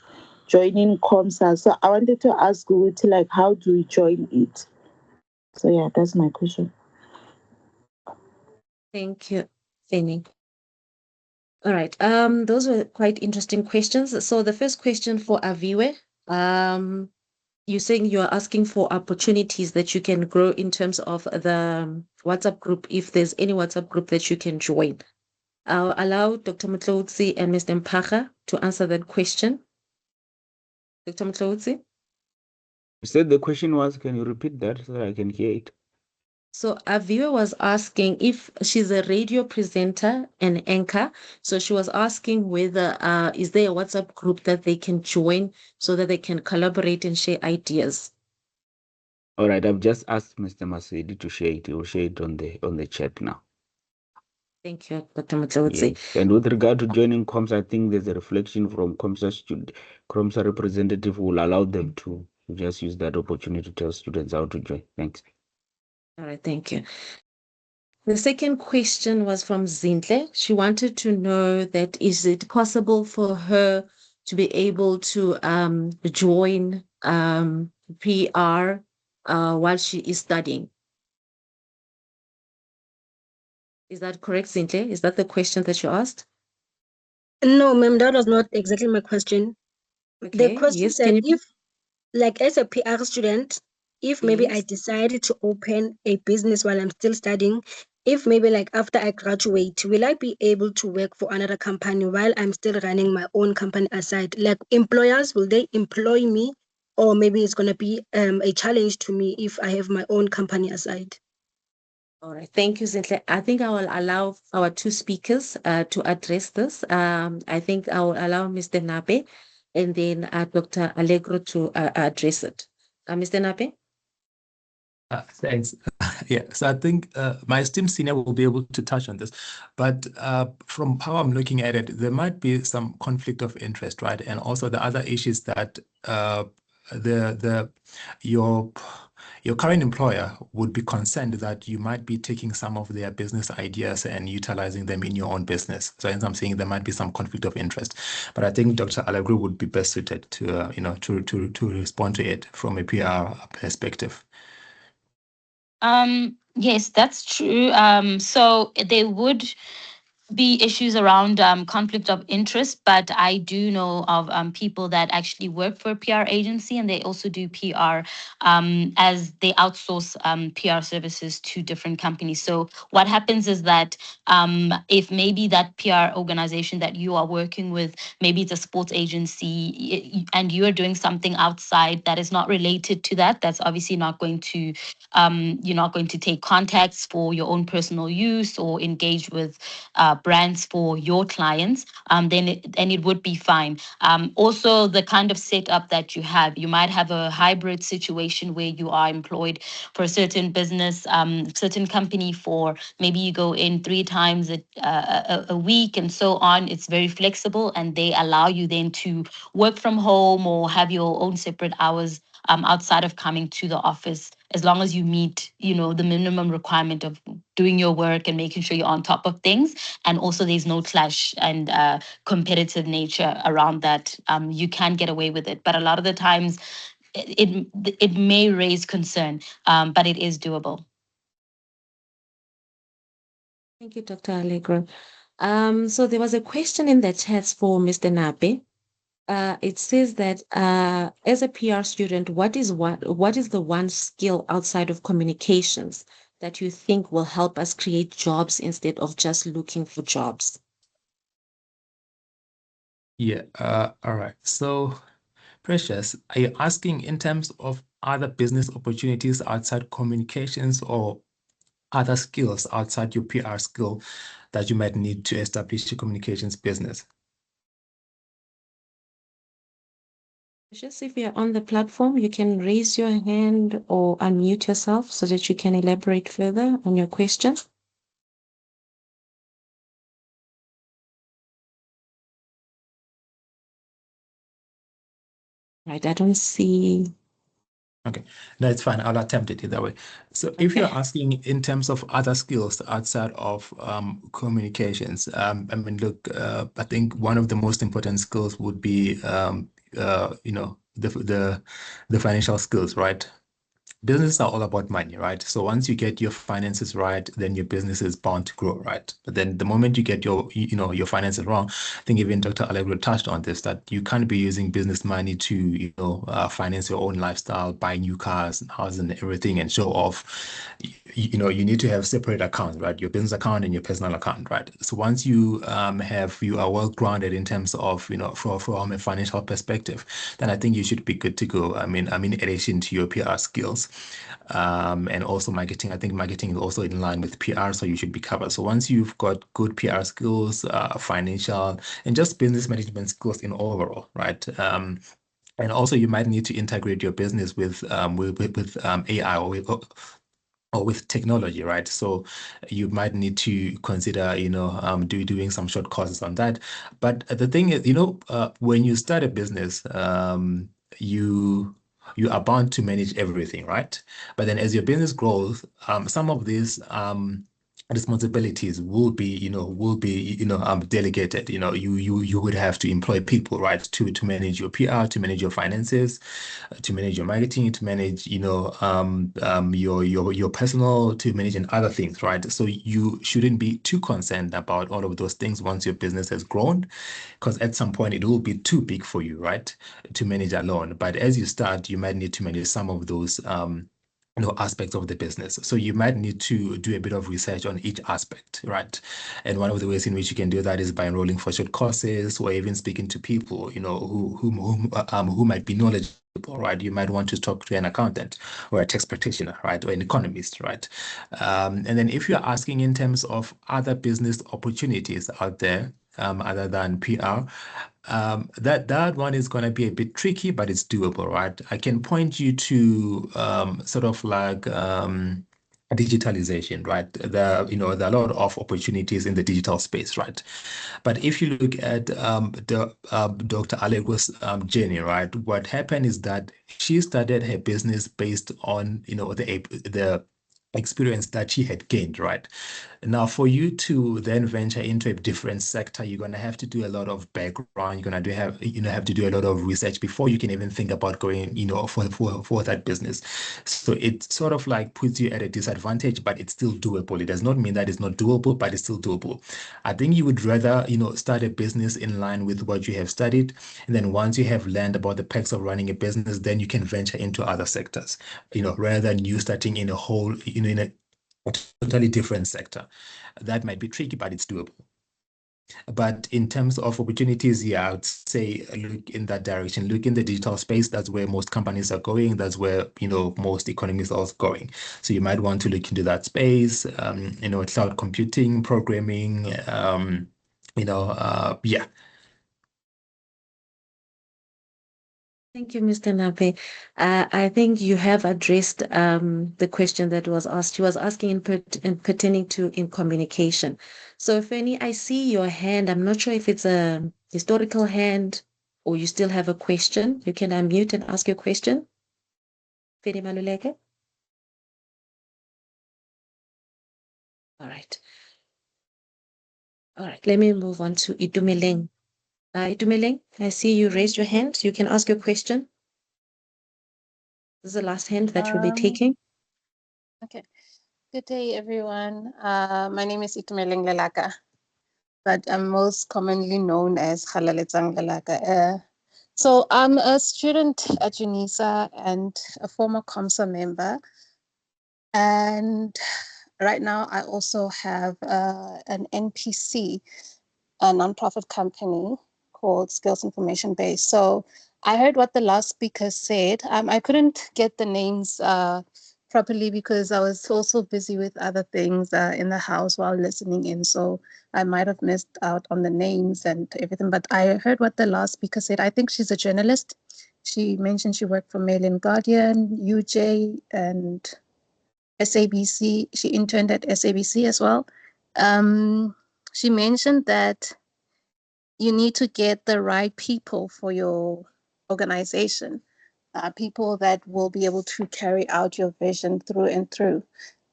joining COMSA. So I wanted to ask you, like, how do we join it? So yeah, that's my question. Thank you, Fanny. All right. Those were quite interesting questions. So the first question for Aviwe, you're saying you're asking for opportunities that you can grow in terms of the WhatsApp group, if there's any WhatsApp group that you can join. I'll allow Dr. Mtlodzi and Mr. Mpacha to answer that question. Dr. Mtlodzi? You said the question was, can you repeat that so that I can hear it? So our viewer was asking if she's a radio presenter and anchor. So she was asking whether is there a WhatsApp group that they can join so that they can collaborate and share ideas. All right, I've just asked Mr. Masidi to share it. He will share it on the chat now. Thank you, Dr. Mtlodzi. Yes. And with regard to joining COMSA, I think there's a reflection from COMSA representative who will allow them to just use that opportunity to tell students how to join. Thanks. All right, thank you. The second question was from Zintle. She wanted to know that is it possible for her to be able to join PR while she is studying? Is that correct, Zintle? Is that the question that you asked? No, ma'am, that was not exactly my question. Okay, The question yes, said can you... if, like as a PR student, if maybe I decided to open a business while I'm still studying, if maybe like after I graduate, will I be able to work for another company while I'm still running my own company aside? Like employers, will they employ me? Or maybe it's going to be a challenge to me if I have my own company aside. All right, thank you, Zintle. I think I will allow our two speakers to address this. I think I will allow Mr. Nape and then Dr. Allegro to address it. Mr. Nape? Thanks. Yeah, so I think my esteemed senior will be able to touch on this, but from how I'm looking at it, there might be some conflict of interest, right? And also the other issues that your current employer would be concerned that you might be taking some of their business ideas and utilizing them in your own business. So as I'm saying, there might be some conflict of interest, but I think Dr. Allegro would be best suited to to respond to it from a PR perspective. Yes, that's true. So there would be issues around conflict of interest, but I do know of people that actually work for a PR agency and they also do PR as they outsource PR services to different companies. So what happens is that if maybe that PR organization that you are working with, maybe it's a sports agency and you're doing something outside that is not related to that, that's obviously not going to, you're not going to take contacts for your own personal use or engage with brands for your clients, then it would be fine. Also, the kind of setup that you have, you might have a hybrid situation where you are employed for a certain business, certain company for maybe you go in 3 times a week and so on. It's very flexible and they allow you then to work from home or have your own separate hours outside of coming to the office, as long as you meet, the minimum requirement of doing your work and making sure you're on top of things. And also there's no clash and competitive nature around that. You can get away with it, but a lot of the times it may raise concern, but it is doable. Thank you, Dr. Allegro. So there was a question in the chat for Mr. Nape. It says that as a PR student, what is the one skill outside of communications that you think will help us create jobs instead of just looking for jobs? Yeah, all right. So, Precious, are you asking in terms of other business opportunities outside communications or other skills outside your PR skill that you might need to establish your communications business? Just if you're on the platform, you can raise your hand or unmute yourself so that you can elaborate further on your question. Right, I don't see. Okay, no, it's fine. I'll attempt it either way. So if you're asking in terms of other skills outside of communications, I mean, look, I think one of the most important skills would be, the financial skills, right? Businesses are all about money, right? So once you get your finances right, then your business is bound to grow, right? But then the moment you get your finances wrong, I think even Dr. Allegro touched on this, that you can't be using business money to, finance your own lifestyle, buy new cars and houses and everything and show off. You need to have separate accounts, right? Your business account and your personal account, right? So once you you are well grounded in terms of, from a financial perspective, then I think you should be good to go. I mean, in addition to your PR skills, and also marketing. I think marketing is also in line with PR, so you should be covered. So once you've got good PR skills, financial, and just business management skills in overall, right? And also you might need to integrate your business with AI or with technology, right? So you might need to consider, doing some short courses on that. But the thing is, when you start a business, you are bound to manage everything, right? But then as your business grows, some of these responsibilities will be delegated. You would have to employ people, right, to manage your PR, to manage your finances, to manage your marketing, to manage your personal, to manage and other things, right? So you shouldn't be too concerned about all of those things once your business has grown, because at some point it will be too big for you, right, to manage alone. But as you start, you might need to manage some of those aspects of the business. So you might need to do a bit of research on each aspect, right? And one of the ways in which you can do that is by enrolling for short courses or even speaking to people, who might be knowledgeable, right? You might want to talk to an accountant or a tax practitioner, right? Or an economist, right? And then if you're asking in terms of other business opportunities out there, other than PR, that one is going to be a bit tricky, but it's doable, right? I can point you to sort of like digitalization, right? There are a lot of opportunities in the digital space, right? But if you look at Dr. Allegro's journey, right? What happened is that she started her business based on the experience that she had gained, right? Now, for you to then venture into a different sector, you're going to have to do a lot of background. You're going to have to do a lot of research before you can even think about going, for that business. So it sort of like puts you at a disadvantage, but it's still doable. It does not mean that it's not doable, but it's still doable. I think you would rather, start a business in line with what you have studied. And then once you have learned about the perks of running a business, then you can venture into other sectors, rather than you starting in a whole, in a totally different sector. That might be tricky, but it's doable. But in terms of opportunities, yeah, I would say look in that direction. Look in the digital space. That's where most companies are going. That's where, most economies are going. So you might want to look into that space, cloud computing, programming, yeah. Thank you, Mr. Nape. I think you have addressed the question that was asked. She was asking in pertaining to in communication. So, Fanny, I see your hand. I'm not sure if it's a historical hand or you still have a question. You can unmute and ask your question. Fanny Maluleke. All right. All right. Let me move on to Itumeleng. Itumeleng, I see you raised your hand. You can ask your question. This is the last hand that you'll be taking. Okay. Good day, everyone. My name is Itumeleng Lelaka, but I'm most commonly known as Khalaletsang Lelaka. So I'm a student at UNISA and a former COMSA member. And right now I also have an NPC, a nonprofit company called Skills Information Base. So I heard what the last speaker said. I couldn't get the names properly because I was also busy with other things in the house while listening in. So I might have missed out on the names and everything. But I heard what the last speaker said. I think she's a journalist. She mentioned she worked for Mail and Guardian, UJ, and SABC. She interned at SABC as well. She mentioned that you need to get the right people for your organization, people that will be able to carry out your vision through and through.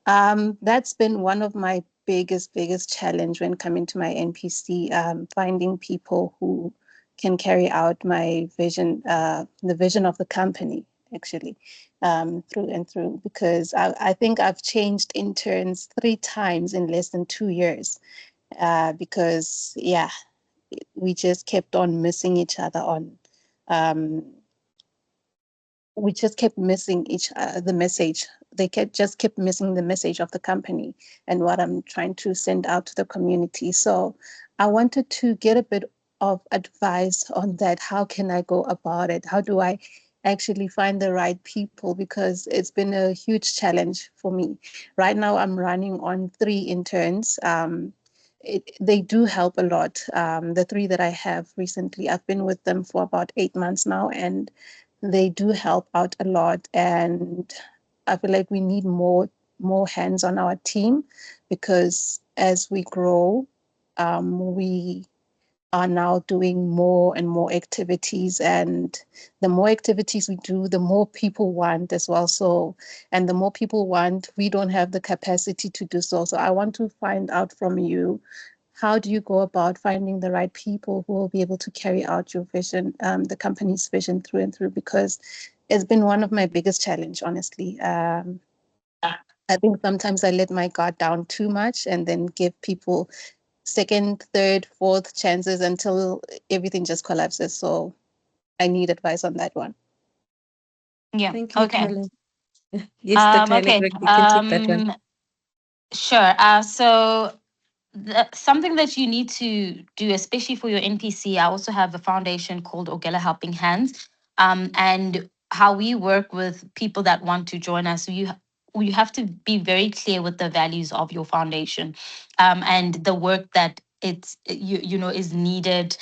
That's been one of my biggest challenge when coming to my NPC, finding people who can carry out my vision, the vision of the company, actually, through and through. Because I think I've changed interns 3 times in less than 2 years, because, yeah, we just kept on missing each other on. We just kept missing the message. They kept missing the message of the company and what I'm trying to send out to the community. So I wanted to get a bit of advice on that. How can I go about it? How do I actually find the right people? Because it's been a huge challenge for me. Right now, I'm running on 3 interns. They do help a lot. The 3 that I have recently, I've been with them for about 8 months now, and they do help out a lot. And I feel like we need more hands on our team, because as we grow, we are now doing more and more activities, and the more activities we do, the more people want as well. So, and the more people want, we don't have the capacity to do so. So I want to find out from you, how do you go about finding the right people who will be able to carry out your vision, the company's vision through and through? Because it's been one of my biggest challenge, honestly. I think sometimes I let my guard down too much and then give people second, third, fourth chances until everything just collapses. So I need advice on that one. Yeah. Thank you, Okay. Carla. Yes, Dr. Okay. Allegro, you can take that one. Sure. So something that you need to do, especially for your NPC, I also have a foundation called Ogela Helping Hands. And how we work with people that want to join us, you have to be very clear with the values of your foundation, and the work that is needed,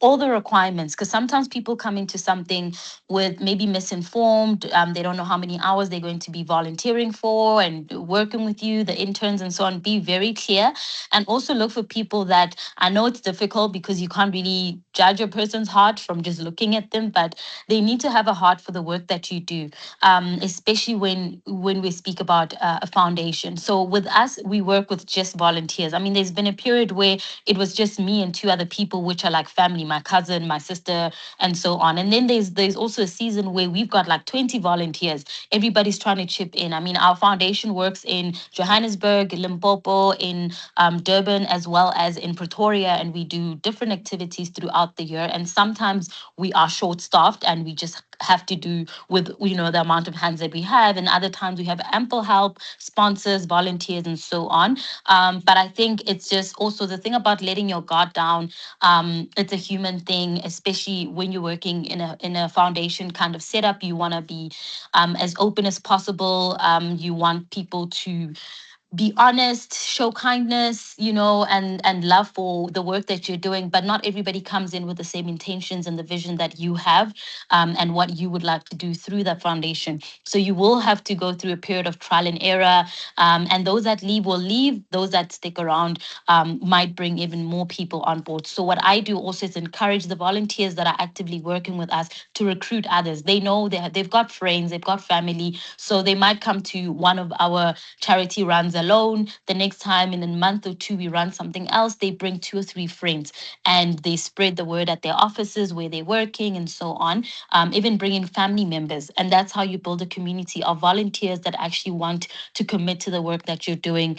all the requirements, because sometimes people come into something with maybe misinformed, they don't know how many hours they're going to be volunteering for and working with you, the interns and so on. Be very clear, and also look for people that, I know it's difficult because you can't really judge a person's heart from just looking at them, but they need to have a heart for the work that you do, especially when we speak about a foundation. So with us, we work with just volunteers. I mean, there's been a period where it was just me and 2 other people, which are like family, my cousin, my sister, and so on. And then there's also a season where we've got like 20 volunteers. Everybody's trying to chip in. I mean, our foundation works in Johannesburg, Limpopo, in Durban, as well as in Pretoria, and we do different activities throughout the year. And sometimes we are short staffed and we just have to do with the amount of hands that we have, and other times we have ample help, sponsors, volunteers, and so on. But I think it's just also the thing about letting your guard down. It's a human thing, especially when you're working in a foundation kind of setup. You want to be as open as possible. You want people to be honest, show kindness, and love for the work that you're doing. But not everybody comes in with the same intentions and the vision that you have, and what you would like to do through that foundation. So you will have to go through a period of trial and error. And those that leave will leave. Those that stick around might bring even more people on board. So what I do also is encourage the volunteers that are actively working with us to recruit others. They know they've got friends, they've got family, so they might come to one of our charity runs alone. The next time in a month or two we run something else, they bring 2 or 3 friends and they spread the word at their offices where they're working and so on, even bringing family members. And that's how you build a community of volunteers that actually want to commit to the work that you're doing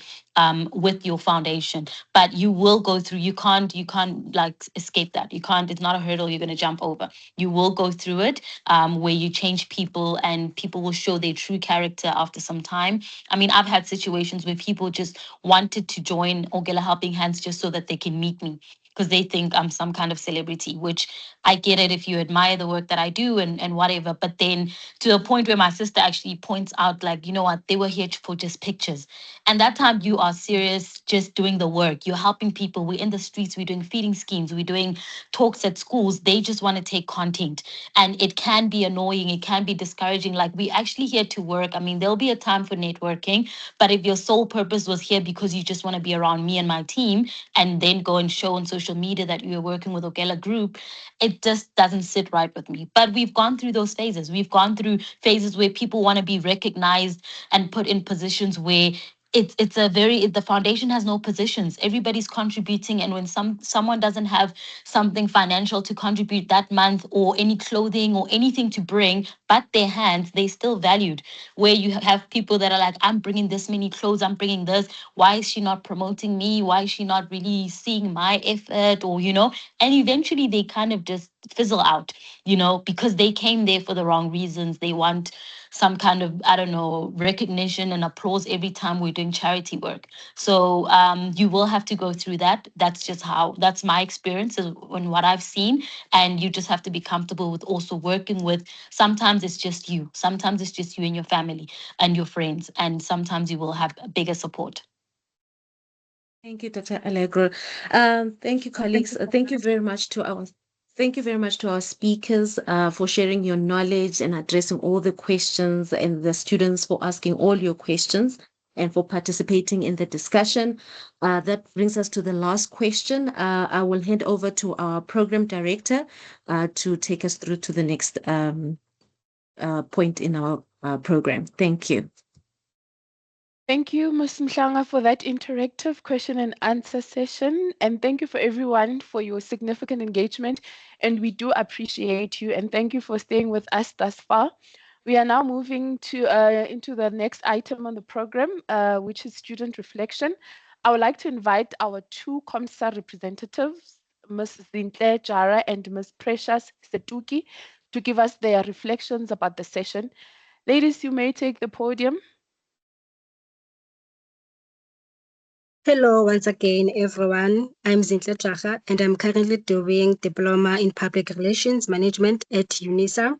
with your foundation. But you will go through, you can't like escape that. You can't, it's not a hurdle you're going to jump over. You will go through it, where you change people and people will show their true character after some time. I mean, I've had situations where people just wanted to join Ogela Helping Hands just so that they can meet me, because they think I'm some kind of celebrity, which I get it if you admire the work that I do and whatever. But then to a point where my sister actually points out, like, you know what, they were here for just pictures. And that time you are serious, just doing the work. You're helping people. We're in the streets. We're doing feeding schemes. We're doing talks at schools. They just want to take content. And it can be annoying. It can be discouraging. Like, we actually here to work. I mean, there'll be a time for networking. But if your sole purpose was here because you just want to be around me and my team, and then go and show on social media that you're working with Ogela Group, it just doesn't sit right with me. But we've gone through those phases. We've gone through phases where people want to be recognized and put in positions where the foundation has no positions. Everybody's contributing, and when someone doesn't have something financial to contribute that month, or any clothing or anything to bring but their hands, they still valued. Where you have people that are like, I'm bringing this many clothes, I'm bringing this, why is she not promoting me, why is she not really seeing my effort, or and eventually they kind of just fizzle out, because they came there for the wrong reasons. They want some kind of, I don't know, recognition and applause every time we're doing charity work. So you will have to go through that. That's my experience and what I've seen. And you just have to be comfortable with also working with, sometimes it's just you. Sometimes it's just you and your family and your friends. And sometimes you will have a bigger support. Thank you, Dr. Allegro. Thank you, colleagues. Thank you very much to our speakers for sharing your knowledge and addressing all the questions, and the students for asking all your questions and for participating in the discussion. That brings us to the last question. I will hand over to our program director to take us through to the next point in our program. Thank you. Thank you, Ms. Mhlanga, for that interactive question and answer session. And thank you for everyone for your significant engagement. And we do appreciate you. And thank you for staying with us thus far. We are now moving into the next item on the program, which is student reflection. I would like to invite our 2 COMSA representatives, Ms. Zintle Jara and Ms. Precious Setuki, to give us their reflections about the session. Ladies, you may take the podium. Hello, once again, everyone. I'm Zintle Tracha, and I'm currently doing Diploma in Public Relations Management at UNISA.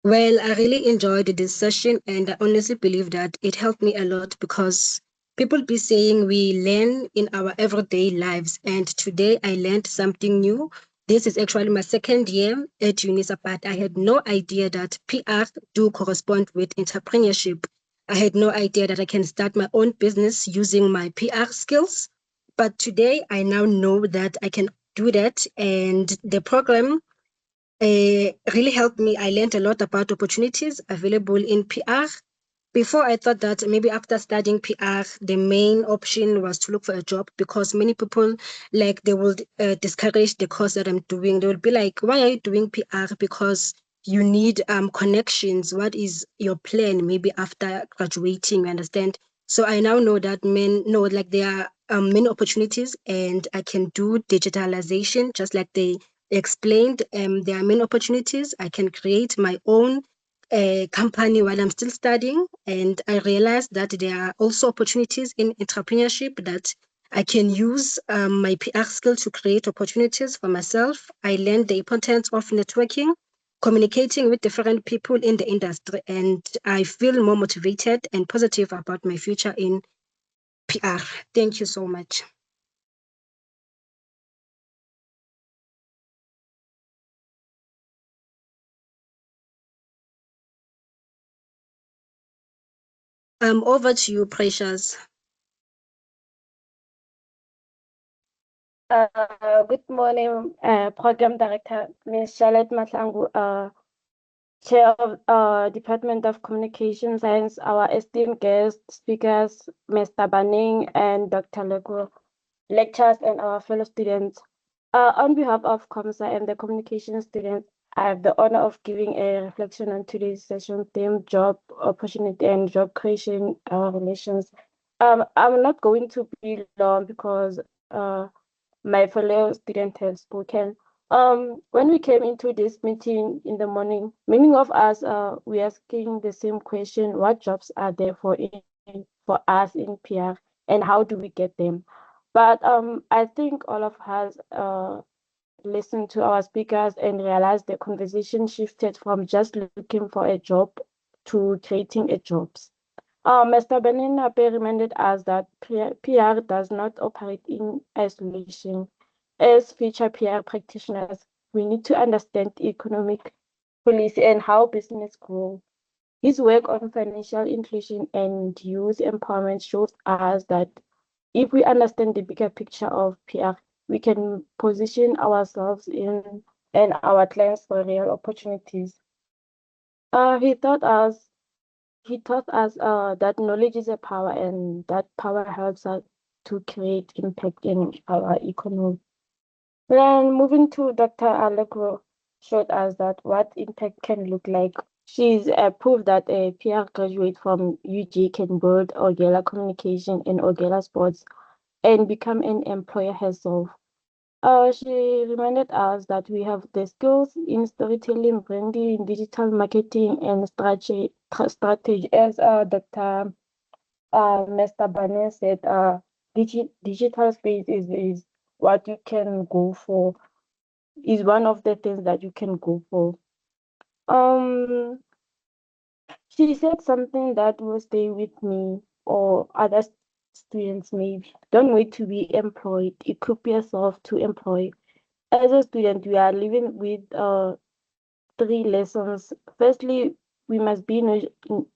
Well, I really enjoyed this session, and I honestly believe that it helped me a lot, because people be saying we learn in our everyday lives, and today I learned something new. This is actually my 2nd year at UNISA, but I had no idea that PR do correspond with entrepreneurship. I had no idea that I can start my own business using my PR skills. But today I now know that I can do that, and the program really helped me. I learned a lot about opportunities available in PR. Before, I thought that maybe after studying PR, the main option was to look for a job, because many people, like, they will discourage the course that I'm doing. They will be like, why are you doing PR? Because you need connections. What is your plan maybe after graduating? You understand? So I now know that there are many opportunities, and I can do digitalization just like they explained, there are many opportunities. I can create my own company while I'm still studying. And I realized that there are also opportunities in entrepreneurship that I can use my PR skill to create opportunities for myself. I learned the importance of networking, communicating with different people in the industry, and I feel more motivated and positive about my future in PR. Thank you so much. Over to you, Precious. Good morning, Program Director, Ms. Charlotte Matlangu, Chair of Department of Communication Science, our esteemed guest speakers, Mr. Banning and Dr. Legro, lecturers, and our fellow students. On behalf of COMSA and the communication students, I have the honor of giving a reflection on today's session theme, job opportunity and job creation relations. I'm not going to be long because my fellow student has spoken. When we came into this meeting in the morning, many of us we asking the same question: what jobs are there for us in PR, and how do we get them? But I think all of us listened to our speakers and realized the conversation shifted from just looking for a job to creating a jobs. Mr. Benin-Nape reminded us that PR does not operate in isolation. As future PR practitioners, we need to understand economic policy and how business grow. His work on financial inclusion and youth empowerment shows us that if we understand the bigger picture of PR, we can position ourselves in and our clients for real opportunities. He taught us that knowledge is a power and that power helps us to create impact in our economy. Then moving to Dr. Allegro showed us that what impact can look like. She's proof that a PR graduate from UG can build Ogela Communication and Ogela Sports and become an employer herself. She reminded us that we have the skills in storytelling, branding, digital marketing, and strategy. As Dr. Mr. Bane said, digital space is what you can go for, is one of the things that you can go for. Um, she said something that will stay with me or other students maybe. Don't wait to be employed. Equip yourself to employ. As a student, we are living with three lessons. Firstly, we must be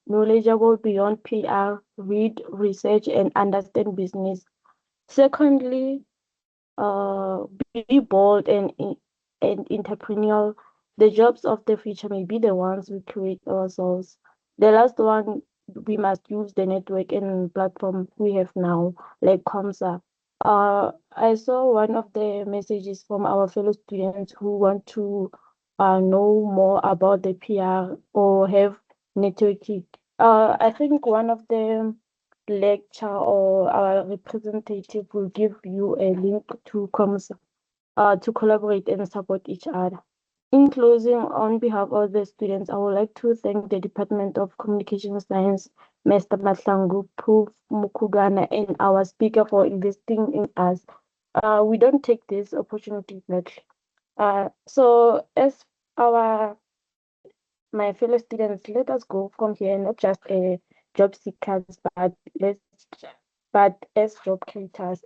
knowledgeable beyond PR, read, research, and understand business. Secondly, be bold and entrepreneurial. The jobs of the future may be the ones we create ourselves. The last one, we must use the network and platform we have now, like COMSA. I saw one of the messages from our fellow students who want to know more about the PR or have networking. I think one of the lecture or our representative will give you a link to to collaborate and support each other. In closing, on behalf of the students, I would like to thank the Department of Communication Science, Mr. Matlangu, Prof. Mukugana, and our speaker for investing in us. We don't take this opportunity lightly. So as my fellow students, let us go from here, not just a job seekers, but as job creators.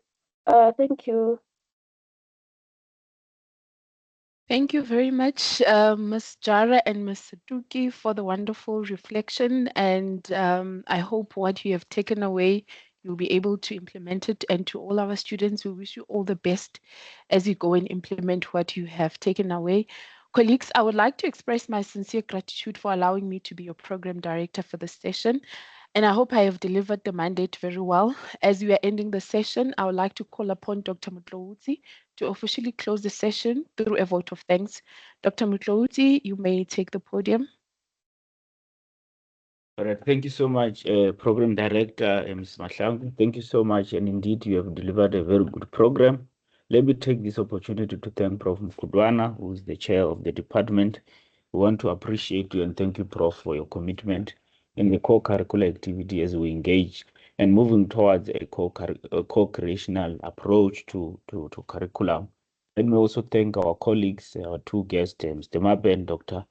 Thank you. Thank you very much, Ms. Jara and Ms. Saduki, for the wonderful reflection. And I hope what you have taken away, you'll be able to implement it. And to all our students, we wish you all the best as you go and implement what you have taken away. Colleagues, I would like to express my sincere gratitude for allowing me to be your program director for this session. And I hope I have delivered the mandate very well. As we are ending the session, I would like to call upon Dr. Mutlouzi to officially close the session through a vote of thanks. Dr. Mutlouzi, you may take the podium. All right, thank you so much, Program Director Ms. Mahlangu. Thank you so much, and indeed you have delivered a very good program. Let me take this opportunity to thank Prof. Mkudwana, who is the chair of the department. We want to appreciate you and thank you, Prof, for your commitment in the co-curricular activity as we engage and moving towards a co-creational approach to curriculum. Let me also thank our colleagues, our two guests, Mr. Mabe and Dr.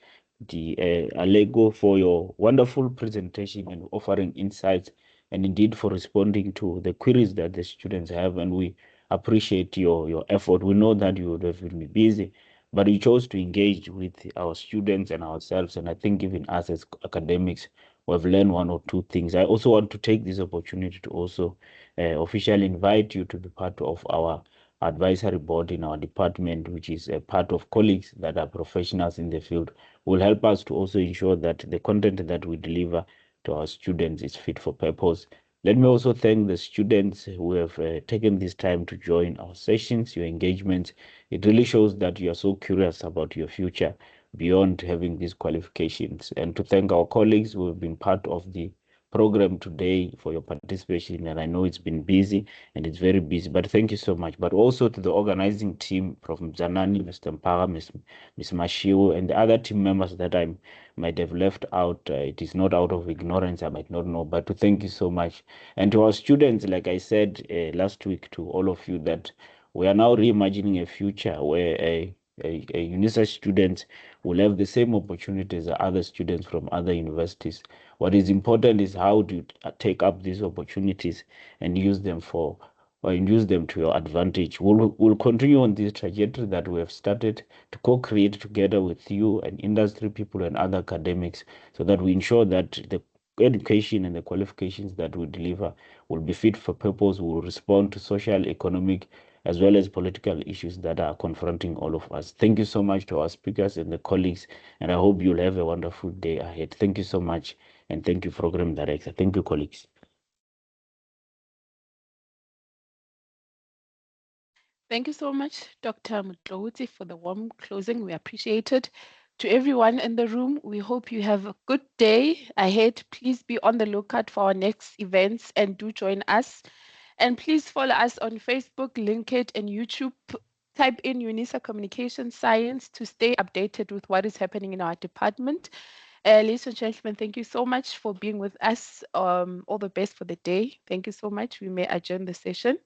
Alego, for your wonderful presentation and offering insights, and indeed for responding to the queries that the students have. And we appreciate your effort. We know that you would have been busy, but you chose to engage with our students and ourselves. And I think even us as academics, we've learned one or two things. I also want to take this opportunity to also officially invite you to be part of our advisory board in our department, which is a part of colleagues that are professionals in the field, will help us to also ensure that the content that we deliver to our students is fit for purpose. Let me also thank the students who have taken this time to join our sessions, your engagement. It really shows that you are so curious about your future beyond having these qualifications. And to thank our colleagues who have been part of the program today for your participation. And I know it's been busy and it's very busy, but thank you so much. But also to the organizing team from Zanani, Mr. Mpara, Ms. Mashiu, and the other team members that I might have left out. It is not out of ignorance, I might not know, but to thank you so much. And to our students, like I said last week to all of you, that we are now reimagining a future where a UNISA student will have the same opportunities as other students from other universities. What is important is how do you take up these opportunities and use them to your advantage. We'll continue on this trajectory that we have started to co-create together with you and industry people and other academics, so that we ensure that the education and the qualifications that we deliver will be fit for purpose, will respond to social, economic, as well as political issues that are confronting all of us. Thank you so much to our speakers and the colleagues, and I hope you'll have a wonderful day ahead. Thank you so much, and thank you, Program Director. Thank you, colleagues. Thank you so much, Dr. Mutlouti, for the warm closing. We appreciate it. To everyone in the room, we hope you have a good day ahead. Please be on the lookout for our next events and do join us. And please follow us on Facebook, LinkedIn, and YouTube. Type in UNISA Communication Science to stay updated with what is happening in our department. Ladies and gentlemen, thank you so much for being with us. All the best for the day. Thank you so much. We may adjourn the session.